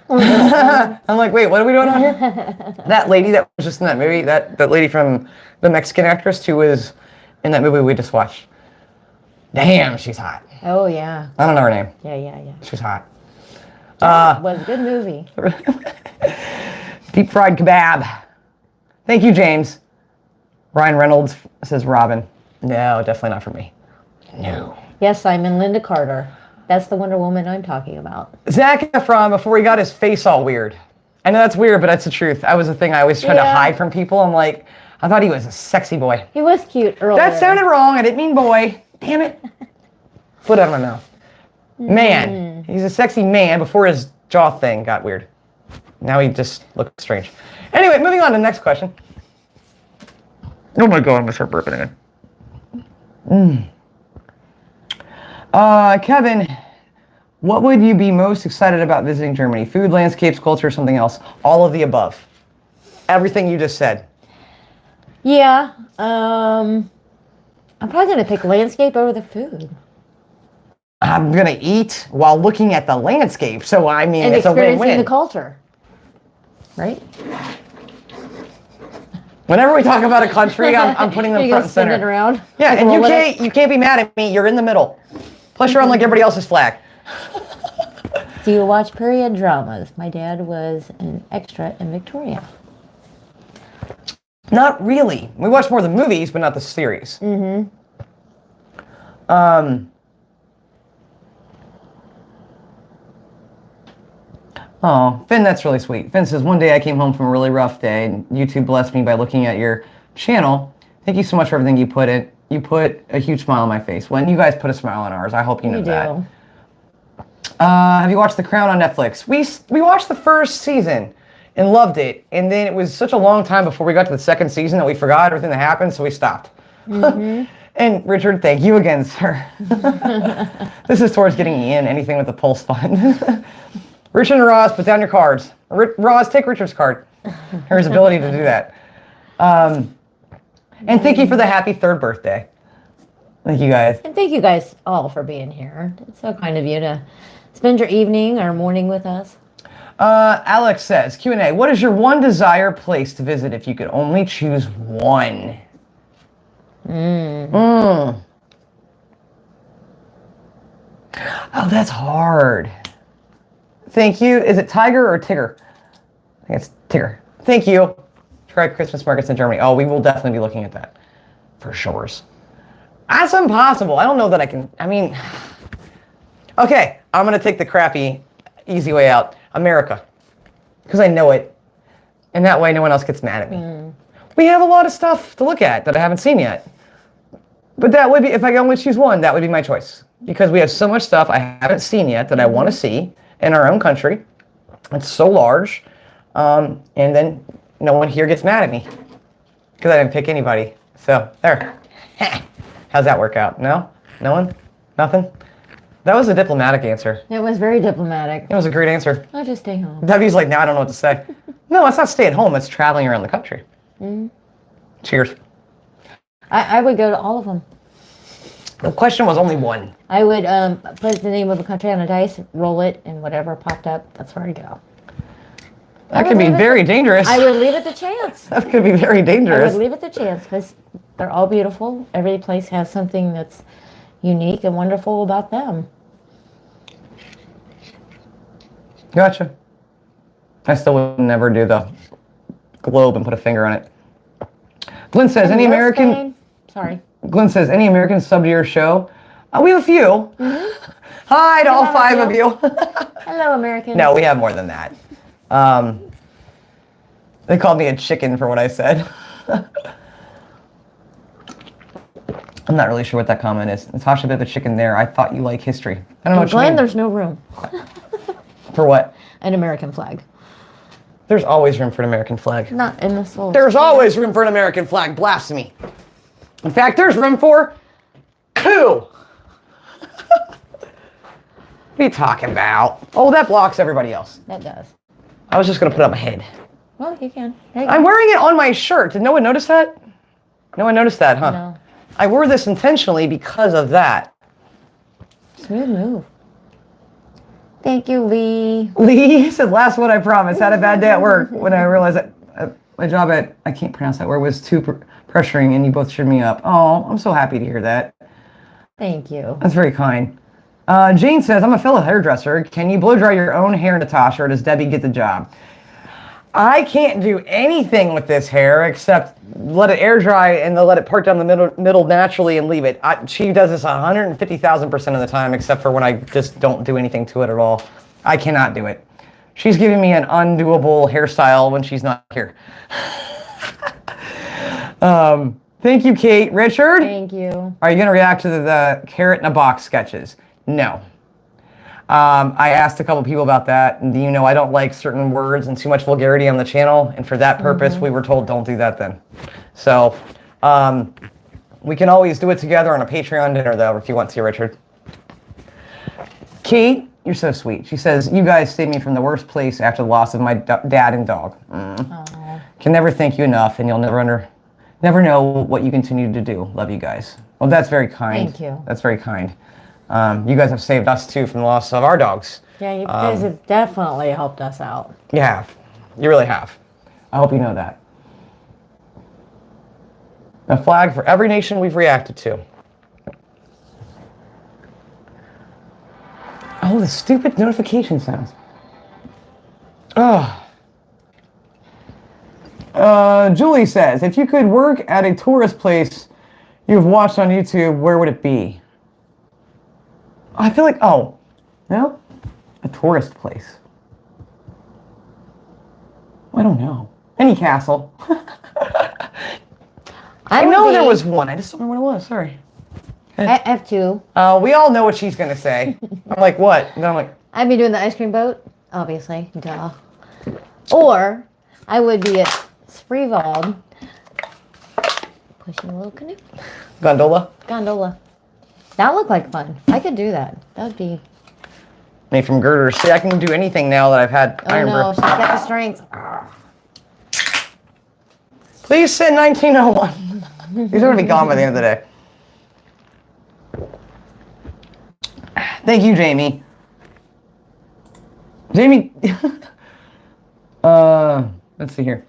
I'm like, wait, what are we doing on here? That lady that was just in that movie, that lady from the Mexican actress who was in that movie we just watched. Damn, she's hot. Oh, yeah. I don't know her name. Yeah. She's hot. It was a good movie. Deep fried kebab. Thank you, James. Ryan Reynolds says Robin. No, definitely not for me. No. Yes, Simon, Linda Carter. That's the Wonder Woman I'm talking about. Zac Efron, before he got his face all weird. I know that's weird, but that's the truth. That was the thing I always tried to hide from people. I'm like, I thought he was a sexy boy. He was cute earlier. That sounded wrong. I didn't mean boy. Damn it. Foot out of my mouth. Man. He's a sexy man before his jaw thing got weird. Now he just looks strange. Anyway, moving on to the next question. Oh my God, I'm going to start burping again. Kevin, what would you be most excited about visiting Germany? Food, landscapes, culture, something else? All of the above. Everything you just said. Yeah. I'm probably going to pick landscape over the food. I'm going to eat while looking at the landscape. So, I mean, and it's a win-win. experiencing the culture. Right? Whenever we talk about a country, I'm putting them front and center. Spin it around. Yeah, and you can't be mad at me. You're in the middle. Plus, you're on like everybody else's flag. Do you watch period dramas? My dad was an extra in Victoria. Not really. We watch more of the movies, but not the series. Mm-hmm. Oh, Finn, that's really sweet. Finn says, one day I came home from a really rough day, and YouTube blessed me by looking at your channel. Thank you so much for everything you put in. You put a huge smile on my face. When you guys put a smile on ours, I hope you know that. Have you watched The Crown on Netflix? We watched the first season and loved it, and then it was such a long time before we got to the second season that we forgot everything that happened, so we stopped. Mm-hmm. And Richard, thank you again, sir. This is towards getting in anything with the Pulse Fund. Richard and Roz, put down your cards. Roz, take Richard's card. Her ability to do that. And thank you for the happy 3rd birthday. Thank you guys. And thank you guys all for being here. It's so kind of you to spend your evening or morning with us. Alex says, Q&A, what is your one desired place to visit if you could only choose one? Oh, that's hard. Thank you. Is it Tiger or Tigger? I think it's Tigger. Thank you. Try Christmas markets in Germany. Oh, we will definitely be looking at that. For sure. That's impossible. I don't know that I can. I mean, okay, I'm going to take the crappy, easy way out. America. Because I know it. And that way no one else gets mad at me. We have a lot of stuff to look at that I haven't seen yet. But that would be, if I could only choose one, that would be my choice. Because we have so much stuff I haven't seen yet that I want to see in our own country. It's so large. And then no one here gets mad at me. Because I didn't pick anybody. So, there. How's that work out? No? No one? Nothing? That was a diplomatic answer. It was very diplomatic. It was a great answer. I'll just stay home. W's like, now I don't know what to say. No, it's not staying home. It's traveling around the country. Cheers. I would go to all of them. The question was only one. I would put the name of a country on a dice, roll it, and whatever popped up, that's where I'd go. That could be very dangerous. I would leave it to chance. That could be very dangerous. I would leave it to chance because they're all beautiful. Every place has something that's unique and wonderful about them. Gotcha. I still would never do the globe and put a finger on it. Glenn says, any American... Spain? Sorry. Glenn says, any American sub to your show? We have a few. Hi to all 5 of you. Hello, Americans. No, we have more than that. They called me a chicken for what I said. I'm not really sure what that comment is. Natasha, bit of a chicken there. I thought you like history. I don't know what you Glenn, mean. there's no room. For what? An American flag. There's always room for an American flag. Not in this little... There's always room for an American flag. Blasphemy. In fact, there's room for 2. What are you talking about? Oh, that blocks everybody else. That does. I was just going to put it on my head. Well, you can. I'm wearing it on my shirt. Did no one notice that? No one noticed that, huh? No. I wore this intentionally because of that. Smooth move. Thank you, Lee. Lee said, last one I promise. Had a bad day at work when I realized that my job at, I can't pronounce that word, was too pressuring and you both cheered me up. Oh, I'm so happy to hear that. Thank you. That's very kind. Jane says, I'm a fellow hairdresser. Can you blow dry your own hair, Natasha, or does Debbie get the job? I can't do anything with this hair except let it air dry and then let it part down the middle naturally and leave it. She does this 150,000% of the time, except for when I just don't do anything to it at all. I cannot do it. She's giving me an undoable hairstyle when she's not here. Thank you, Kate. Richard? Thank you. Are you going to react to the carrot in a box sketches? No. I asked a couple people about that, and you know I don't like certain words and too much vulgarity on the channel, and for that purpose, we were told don't do that then. So, we can always do it together on a Patreon dinner, though, if you want to, Richard. Kate, you're so sweet. She says, you guys saved me from the worst place after the loss of my dad and dog. Can never thank you enough, and you'll never know what you continue to do. Love you guys. Well, that's very kind. Thank you. That's very kind. You guys have saved us, too, from the loss of our dogs. Yeah, you guys have definitely helped us out. You have. You really have. I hope you know that. A flag for every nation we've reacted to. Oh, the stupid notification sounds. Oh. Julie says, if you could work at a tourist place you've watched on YouTube, where would it be? I feel like, oh, no? A tourist place. I don't know. Any castle. I know there was one. I just don't remember what it was. Sorry. I have 2. We all know what she's going to say. I'm like, what? And then I'm like, I'd be doing the ice cream boat, obviously. Duh. Or I would be at Spreewald pushing a little canoe. gondola. Gondola. That would look like fun. I could do that. That would be... Made from girders. See, I can do anything now that I've had iron no, breath. she's got the strength. Please send 1901. These are going to be gone by the end of the day. Thank you, Jamie. Jamie, let's see here.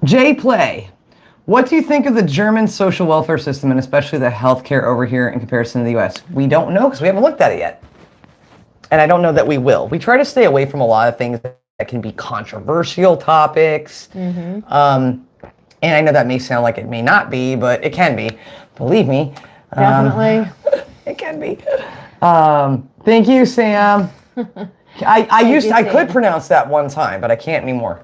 J Play. What do you think of the German social welfare system and especially the healthcare over here in comparison to the US? We don't know because we haven't looked at it yet. And I don't know that we will. We try to stay away from a lot of things that can be controversial topics. And I know that may sound like it may not be, but it can be. Believe me. Definitely. It can be. Thank you, Sam. I could pronounce that one time, but I can't anymore.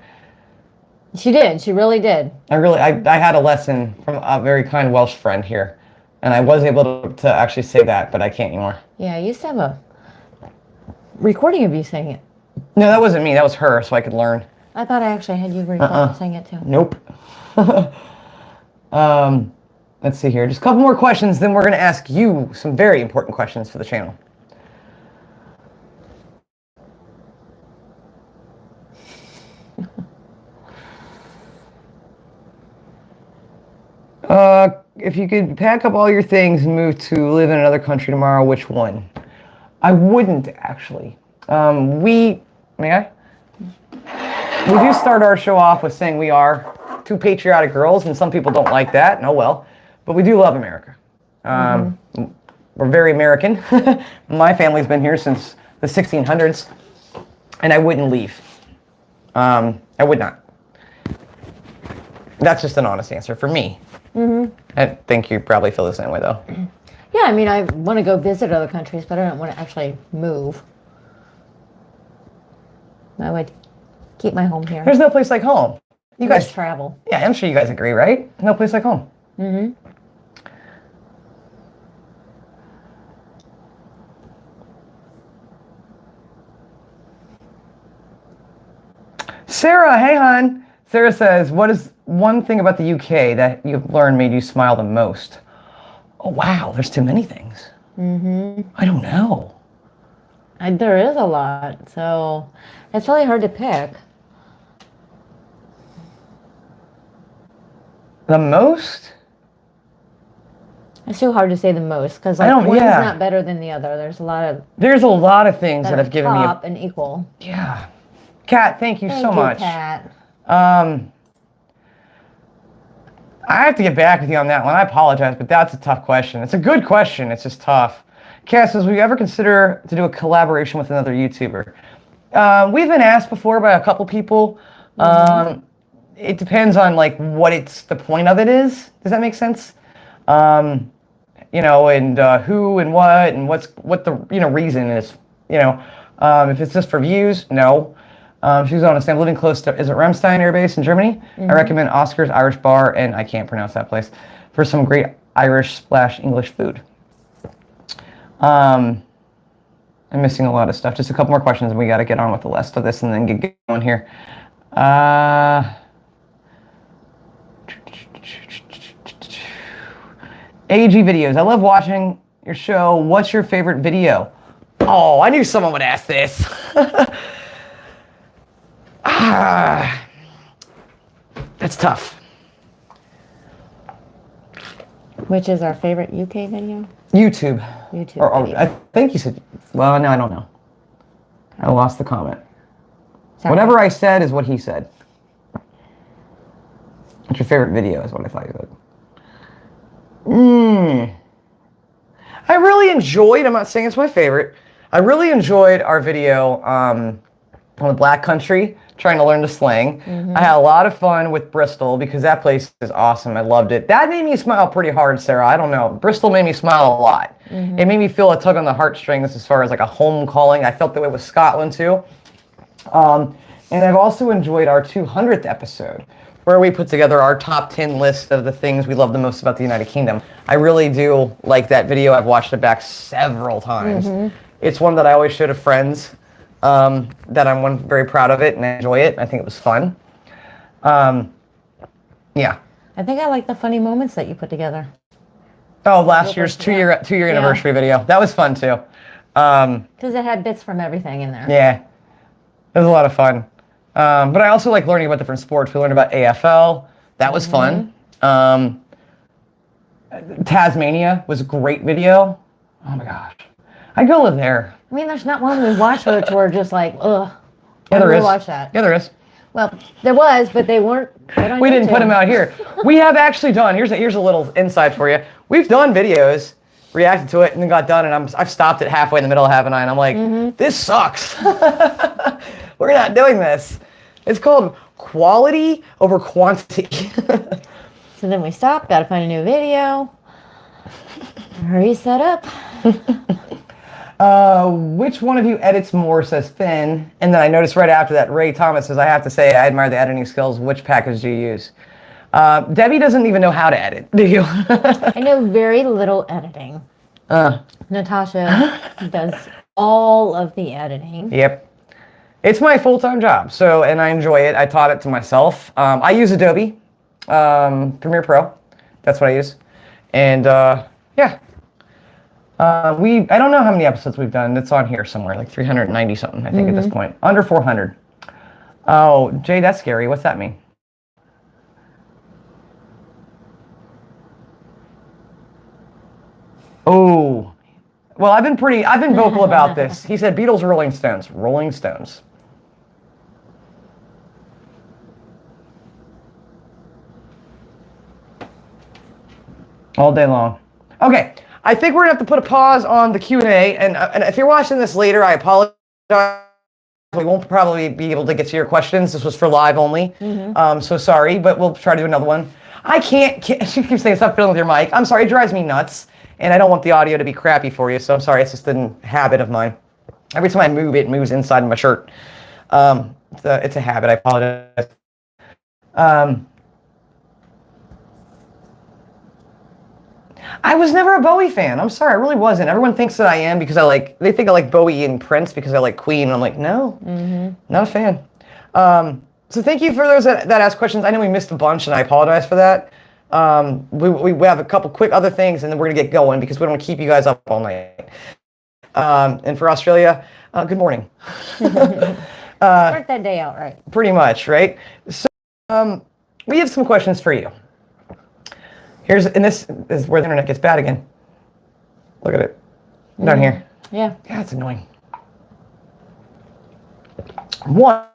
She did. She really did. I had a lesson from a very kind Welsh friend here, and I was able to actually say that, but I can't anymore. Yeah, I used to have a recording of you saying it. No, that wasn't me. That was her, so I could learn. I thought I actually had you saying it too. Nope. Let's see here. Just a couple more questions, then we're going to ask you some very important questions for the channel. If you could pack up all your things and move to live in another country tomorrow, which one? I wouldn't, actually. May I? We do start our show off with saying we are 2 patriotic girls, and some people don't like that, and oh well. But we do love America. We're very American. My family's been here since the 1600s, and I wouldn't leave. I would not. That's just an honest answer for me. I think you probably feel the same way, though. Yeah, I mean, I want to go visit other countries, but I don't want to actually move. I would Keep my home here. There's no place like home. You guys travel. Yeah, I'm sure you guys agree, right? No place like home. Mm-hmm. Sarah, hey hon. Sarah says, what is one thing about the UK that you've learned made you smile the most? Oh, wow, there's too many things. Mm-hmm. I don't know. There is a lot, so it's really hard to pick. The most? It's too hard to say the most because one is not better than the other. There's a lot of things that have given me top and equal. Yeah. Kat, thank you so much. Kat. I have to get back with you on that one. I apologize, but that's a tough question. It's a good question. It's just tough. Kat says, would you ever consider to do a collaboration with another YouTuber? We've been asked before by a couple people. It depends on like what the point of it is. Does that make sense? You know, and who and what the reason is. You know, if it's just for views, no. She's on a stand living close to, is it Remstein Air Base in Germany? I recommend Oscar's Irish Bar, and I can't pronounce that place, for some great Irish/English food. I'm missing a lot of stuff. Just a couple more questions, and we got to get on with the rest of this and then get going here. AG videos. I love watching your show. What's your favorite video? Oh, I knew someone would ask this. That's tough. Which is our favorite UK video? YouTube. YouTube. I think you said, well, no, I don't know. I lost the comment. Sorry. Whatever I said is what he said. What's your favorite video is what I thought you said. I really enjoyed, I'm not saying it's my favorite, I really enjoyed our video on the Black Country, trying to learn the slang. I had a lot of fun with Bristol because that place is awesome. I loved it. That made me smile pretty hard, Sarah. I don't know. Bristol made me smile a lot. It made me feel a tug on the heartstrings as far as like a home calling. I felt that way with Scotland too. And I've also enjoyed our 200th episode, where we put together our top 10 list of the things we love the most about the United Kingdom. I really do like that video. I've watched it back several times. It's one that I always show to friends. That I'm very proud of it and I enjoy it. I think it was fun. Yeah. I think I like the funny moments that you put together. Oh, last year's two-year anniversary video. That was fun too. Because it had bits from everything in there. Yeah. It was a lot of fun. But I also like learning about different sports. We learned about AFL. That was fun. Tasmania was a great video. Oh my gosh. I'd go live there. I mean, there's not one we watched which were just like, ugh. Yeah, there is. Watch that. Yeah, there is. Well, there was, but they weren't. We didn't put them out here. We have actually done. Here's a little insight for you. We've done videos, reacted to it, and then got done, and I've stopped it halfway in the middle, haven't I? And I'm like, this sucks. We're not doing this. It's called quality over quantity. So then we stopped. Got to find a new video. Reset up. Which one of you edits more, says Finn. And then I noticed right after that, Ray Thomas says, I have to say, I admire the editing skills. Which package do you use? Debbie doesn't even know how to edit, do you? I know very little editing. Natasha does all of the editing. Yep. It's my full-time job, and I enjoy it. I taught it to myself. I use Adobe Premiere Pro. That's what I use. And yeah. I don't know how many episodes we've done. It's on here somewhere, like 390 something, I think, at this point. Under 400. Oh, Jay, that's scary. What's that mean? Oh, well, I've been vocal about this. He said Beatles or Rolling Stones? Rolling Stones. All day long. Okay. I think we're gonna have to put a pause on the Q&A, and if you're watching this later, I apologize. We won't probably be able to get to your questions. This was for live only, so sorry, but we'll try to do another one. She keeps saying stop fiddling with your mic. I'm sorry, it drives me nuts, and I don't want the audio to be crappy for you, so I'm sorry, it's just a habit of mine. Every time I move, it moves inside my shirt. It's a habit. I apologize. I was never a Bowie fan. I'm sorry, I really wasn't. Everyone thinks that I am because they think I like Bowie and Prince because I like Queen. And I'm like, no, not a fan. So thank you for those that asked questions. I know we missed a bunch, and I apologize for that. We have a couple quick other things, and then we're gonna get going because we don't want to keep you guys up all night. And for Australia, good morning. Start that day out right. Pretty much, right? So we have some questions for you. And this is where the internet gets bad again. Look at it. Down here. Yeah. Yeah, it's annoying. One,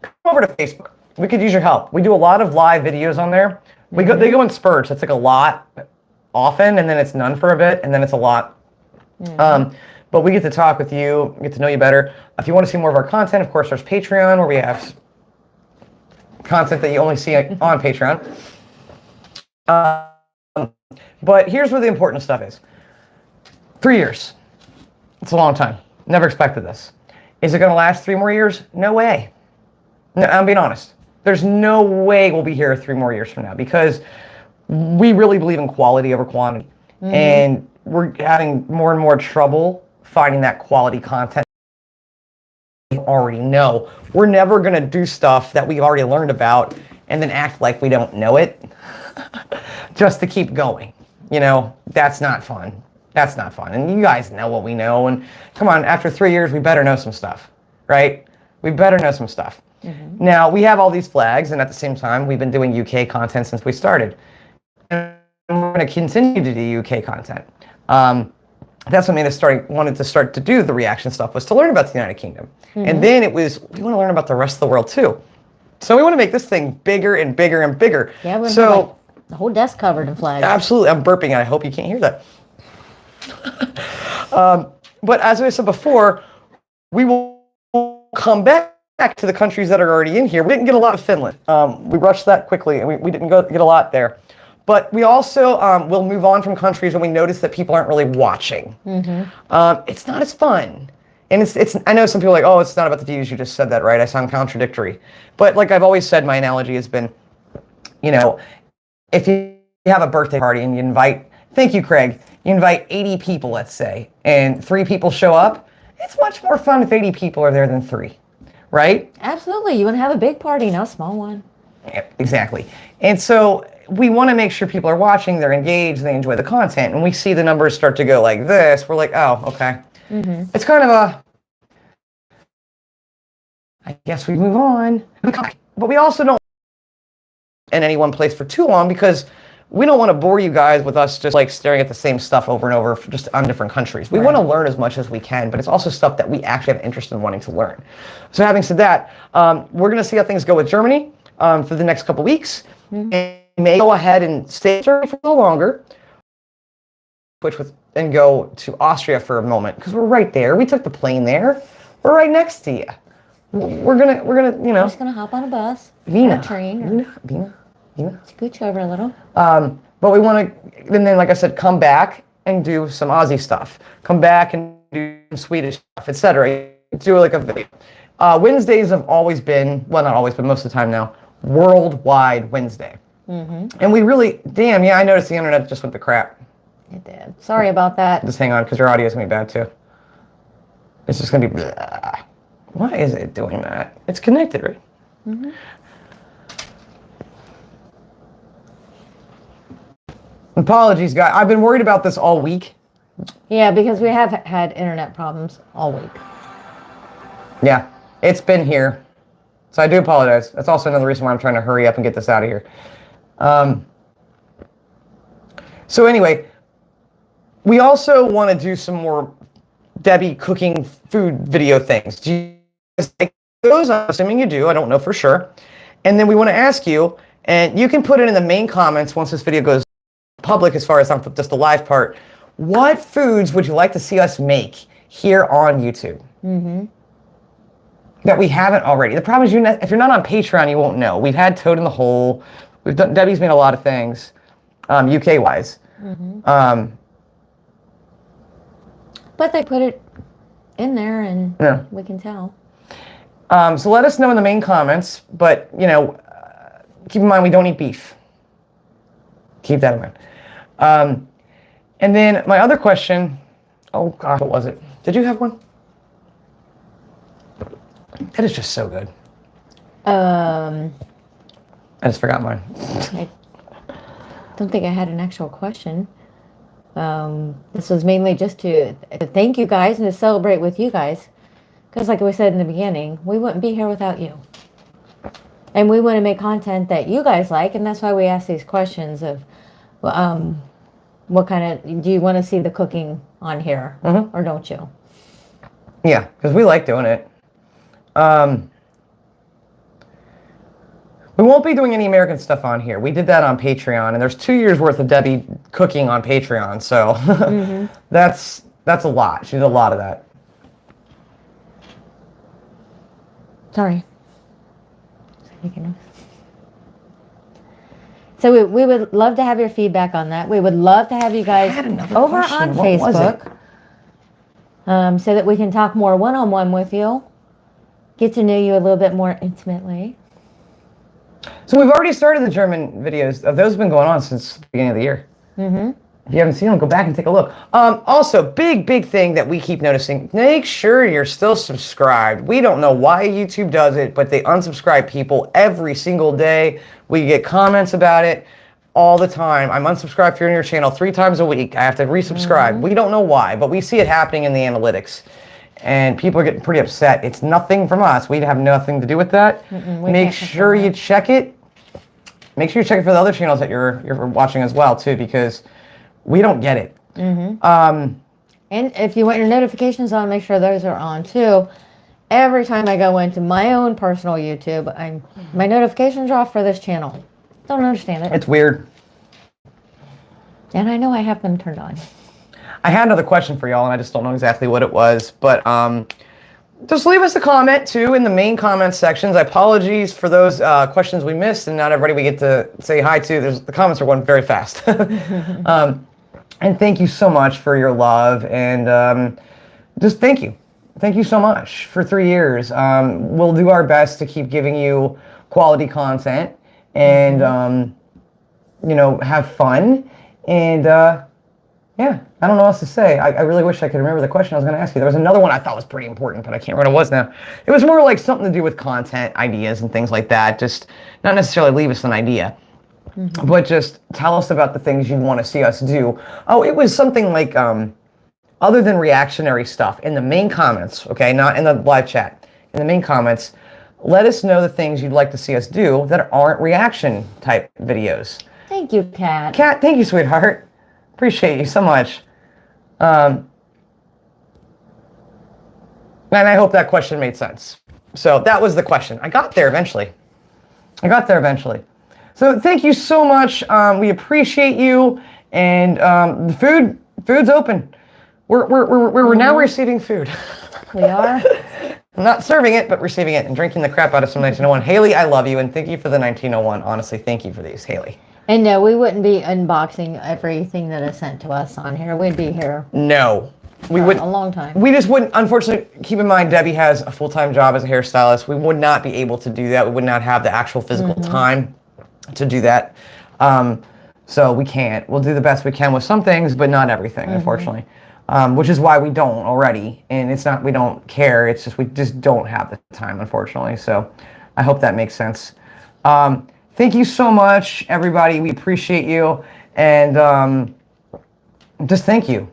come over to Facebook. We could use your help. We do a lot of live videos on there. They go in spurts. It's like a lot often, and then it's none for a bit, and then it's a lot. But we get to talk with you, get to know you better. If you want to see more of our content, of course, there's Patreon, where we have content that you only see on Patreon. But here's where the important stuff is. 3 years. It's a long time. Never expected this. Is it going to last 3 more years? No way. No, I'm being honest. There's no way we'll be here 3 more years from now because we really believe in quality over quantity. And we're having more and more trouble finding that quality content we already know. We're never going to do stuff that we've already learned about and then act like we don't know it just to keep going. You know, that's not fun. That's not fun. And you guys know what we know. And come on, after 3 years, we better know some stuff, right? We better know some stuff. Now, we have all these flags, and at the same time, we've been doing UK content since we started. And we're going to continue to do UK content. That's what made us wanted to start to do the reaction stuff, was to learn about the United Kingdom. And then it was, we want to learn about the rest of the world too. So we want to make this thing bigger and bigger and bigger. Yeah, we're gonna have, like, the whole desk covered in flags. Absolutely. I'm burping, and I hope you can't hear that. But as I said before, we will come back to the countries that are already in here. We didn't get a lot of Finland. We rushed that quickly, and we didn't get a lot there. But we also will move on from countries when we notice that people aren't really watching. It's not as fun. And it's. I know some people are like, oh, it's not about the views. You just said that, right? I sound contradictory. But like I've always said, my analogy has been, you know, if you have a birthday party and you invite, thank you, Craig, you invite 80 people, let's say, and 3 people show up, it's much more fun if 80 people are there than 3, right? Absolutely. You want to have a big party, not a small one. Yeah, exactly. And so we want to make sure people are watching, they're engaged, they enjoy the content. And we see the numbers start to go like this, we're like, oh, okay. It's kind of a, I guess we move on. But we also don't in any one place for too long because we don't want to bore you guys with us just like staring at the same stuff over and over just on different countries. We want to learn as much as we can, but it's also stuff that we actually have interest in wanting to learn. So having said that, we're going to see how things go with Germany for the next couple weeks. And we may go ahead and stay in Germany for a little longer, and go to Austria for a moment because we're right there. We took the plane there. We're right next to you. We're gonna, you know. We're just gonna hop on a bus, Vina, or a train, Vina. Scooch over a little. But we want to, and then like I said, come back and do some Aussie stuff. Come back and do some Swedish stuff, etc. Do like a video. Wednesdays have always been, well, not always, but most of the time now, Worldwide Wednesday. And we really, damn, yeah, I noticed the internet just went to crap. It did. Sorry about that. Just hang on, because your audio is going to be bad too. It's just going to be, blah. Why is it doing that? It's connected, right? Apologies, guys. I've been worried about this all week. Yeah, because we have had internet problems all week. Yeah, it's been here. So I do apologize. That's also another reason why I'm trying to hurry up and get this out of here. So anyway, we also want to do some more Debbie cooking food video things. Do you guys like those? I'm assuming you do. I don't know for sure. And then we want to ask you, and you can put it in the main comments once this video goes public, as far as just the live part, what foods would you like to see us make here on YouTube that we haven't already? The problem is, if you're not on Patreon, you won't know. We've had Toad in the Hole. We've done, Debbie's made a lot of things, UK wise. But they put it in there, and we can tell. So let us know in the main comments, but, keep in mind we don't eat beef. Keep that in mind. And then my other question, oh gosh, what was it? Did you have one? That is just so good. I just forgot mine. I don't think I had an actual question. This was mainly just to thank you guys and to celebrate with you guys. Because like we said in the beginning, we wouldn't be here without you. And we want to make content that you guys like, and that's why we ask these questions of what kind of, do you want to see the cooking on here or don't you? Yeah, because we like doing it. We won't be doing any American stuff on here. We did that on Patreon, and there's 2 years worth of Debbie cooking on Patreon, so that's a lot. She did a lot of that. Sorry. So we would love to have your feedback on that. We would love to have you guys over on Facebook so that we can talk more one-on-one with you, get to know you a little bit more intimately. So we've already started the German videos. Those have been going on since the beginning of the year. If you haven't seen them, go back and take a look. Also, big thing that we keep noticing, make sure you're still subscribed. We don't know why YouTube does it, but they unsubscribe people every single day. We get comments about it all the time. I'm unsubscribed from your channel 3 times a week. I have to resubscribe. We don't know why, but we see it happening in the analytics. And people are getting pretty upset. It's nothing from us. We have nothing to do with that. Make sure you check it. Make sure you check it for the other channels that you're watching as well, too, because we don't get it. And if you want your notifications on, make sure those are on, too. Every time I go into my own personal YouTube, my notifications are off for this channel. Don't understand it. It's weird. And I know I have them turned on. I had another question for y'all, and I just don't know exactly what it was. But just leave us a comment, too, in the main comments sections. Apologies for those questions we missed, and not everybody we get to say hi to. The comments are going very fast. And thank you so much for your love, and just thank you. Thank you so much for 3 years. We'll do our best to keep giving you quality content and, have fun. And, yeah, I don't know what else to say. I really wish I could remember the question I was going to ask you. There was another one I thought was pretty important, but I can't remember what it was now. It was more like something to do with content, ideas, and things like that. Just not necessarily leave us an idea, but just tell us about the things you want to see us do. Oh, it was something like, other than reactionary stuff, in the main comments, okay, not in the live chat, in the main comments, let us know the things you'd like to see us do that aren't reaction type videos. Thank you, Kat. Kat, thank you, sweetheart. Appreciate you so much. And I hope that question made sense. So that was the question. I got there eventually. So thank you so much. We appreciate you. And the food's open. We're now receiving food. We are. I'm not serving it, but receiving it and drinking the crap out of some 1901. Haley, I love you, and thank you for the 1901. Honestly, thank you for these, Haley. And no, we wouldn't be unboxing everything that is sent to us on here. We'd be here. No. We would a long time. We just wouldn't, unfortunately, keep in mind, Debbie has a full-time job as a hairstylist. We would not be able to do that. We would not have the actual physical time to do that. So we can't. We'll do the best we can with some things, but not everything, unfortunately. Which is why we don't already. And it's not we don't care. It's just we just don't have the time, unfortunately. So I hope that makes sense. Thank you so much, everybody. We appreciate you. And just thank you.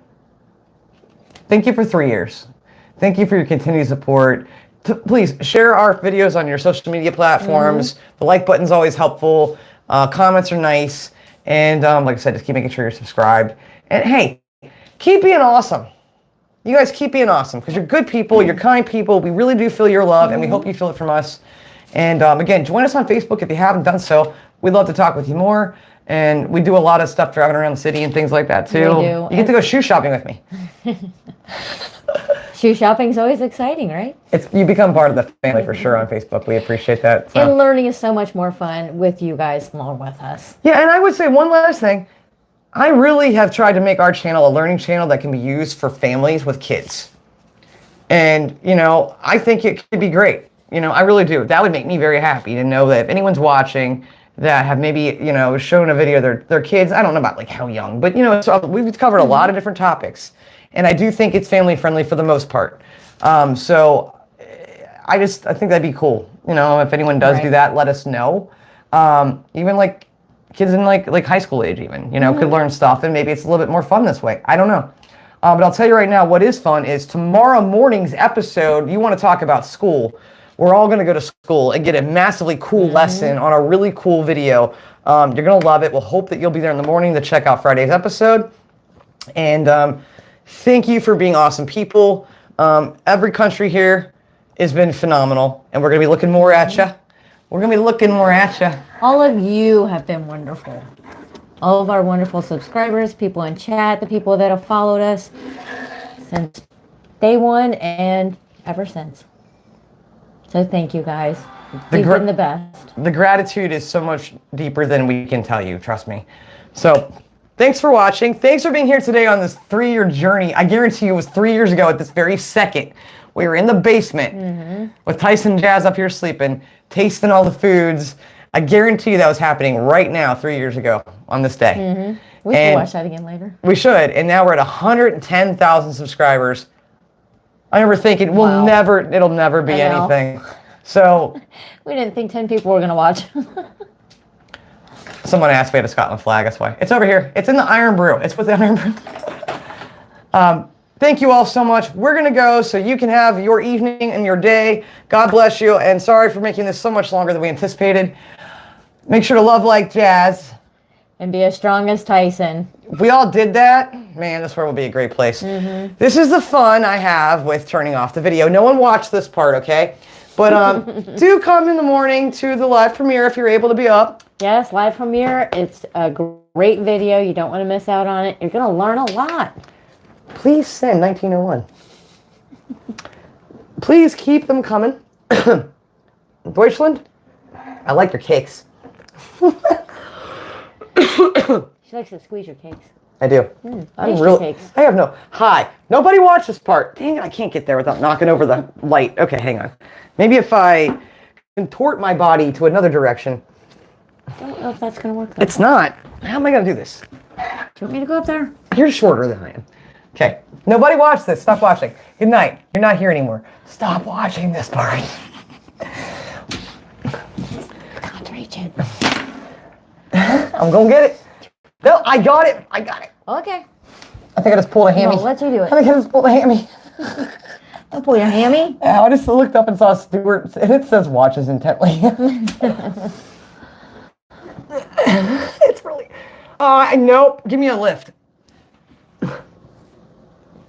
Thank you for 3 years. Thank you for your continued support. Please share our videos on your social media platforms. The like button's always helpful. Comments are nice. And like I said, just keep making sure you're subscribed. And hey, keep being awesome. You guys keep being awesome because you're good people. You're kind people. We really do feel your love, and we hope you feel it from us. And again, join us on Facebook if you haven't done so. We'd love to talk with you more. And we do a lot of stuff driving around the city and things like that too. We do. You get to go shoe shopping with me. Shoe shopping's always exciting, right? You become part of the family for sure on Facebook. We appreciate that. So. And learning is so much more fun with you guys along with us. Yeah, and I would say one last thing. I really have tried to make our channel a learning channel that can be used for families with kids. And, I think it could be great. You know, I really do. That would make me very happy to know that if anyone's watching that have maybe, you know, shown a video of their kids. I don't know about like how young, but you know, we've covered a lot of different topics, and I do think it's family friendly for the most part. So I think that'd be cool. You know, if anyone does do that, let us know. Even like kids in like high school age, even, you know, could learn stuff, and maybe it's a little bit more fun this way. I don't know. But I'll tell you right now, what is fun is tomorrow morning's episode. You want to talk about school. We're all going to go to school and get a massively cool lesson on a really cool video. You're going to love it. We'll hope that you'll be there in the morning to check out Friday's episode. And thank you for being awesome people. Every country here has been phenomenal, and we're going to be looking more at you. We're going to be looking more at you. All of you have been wonderful. All of our wonderful subscribers, people in chat, the people that have followed us since day one and ever since. So thank you guys. You've been the best. The gratitude is so much deeper than we can tell you, trust me. So thanks for watching. Thanks for being here today on this 3-year journey. I guarantee you it was 3 years ago at this very second. We were in the basement with Tyson and Jazz up here sleeping, tasting all the foods. I guarantee you that was happening right now 3 years ago on this day. We should watch that again later. We should. And now we're at 110,000 subscribers. I remember thinking, it'll never be anything. So we didn't think 10 people were going to watch. Someone asked if we had a Scotland flag, that's why. It's over here. It's in the Iron Brew. It's with the Iron Brew. Thank you all so much. We're going to go so you can have your evening and your day. God bless you. And sorry for making this so much longer than we anticipated. Make sure to love like Jazz. And be as strong as Tyson. If we all did that, man, this world would be a great place. This is the fun I have with turning off the video. No one watched this part, okay? But do come in the morning to the live premiere if you're able to be up. Yes, live premiere. It's a great video. You don't want to miss out on it. You're going to learn a lot. Please send 1901. Please keep them coming. Deutschland, I like your cakes. She likes to squeeze your cakes. I do. I'm real. Cakes. I have no. Hi. Nobody watched this part. Dang it! I can't get there without knocking over the light. Okay, hang on. Maybe if I contort my body to another direction. I don't know if that's gonna work. It's not. How am I gonna do this? Do you want me to go up there? You're shorter than I am. Okay. Nobody watched this. Stop watching. Good night. You're not here anymore. Stop watching this part. God's reaching. I'm gonna get it. No, I got it. I got it. Okay. I think I just pulled a hammy. No, let you do it. I think I just pulled a hammy. Don't pull your hammy. I just looked up and saw Stuart, and it says watches intently. It's really. Nope. Give me a lift.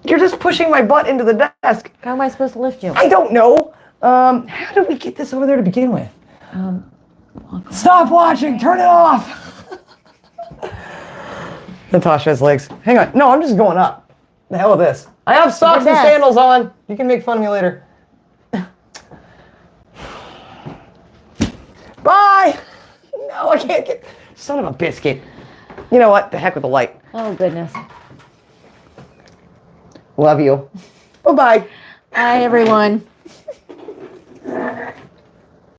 You're just pushing my butt into the desk. How am I supposed to lift you? I don't know. How did we get this over there to begin with? Stop watching. Turn it off. Natasha has legs. Hang on. No, I'm just going up. The hell with this. I have socks and sandals on. You can make fun of me later. Bye. No, I can't get. Son of a biscuit. You know what? The heck with the light. Oh, goodness. Love you. Bye-bye. Bye, everyone.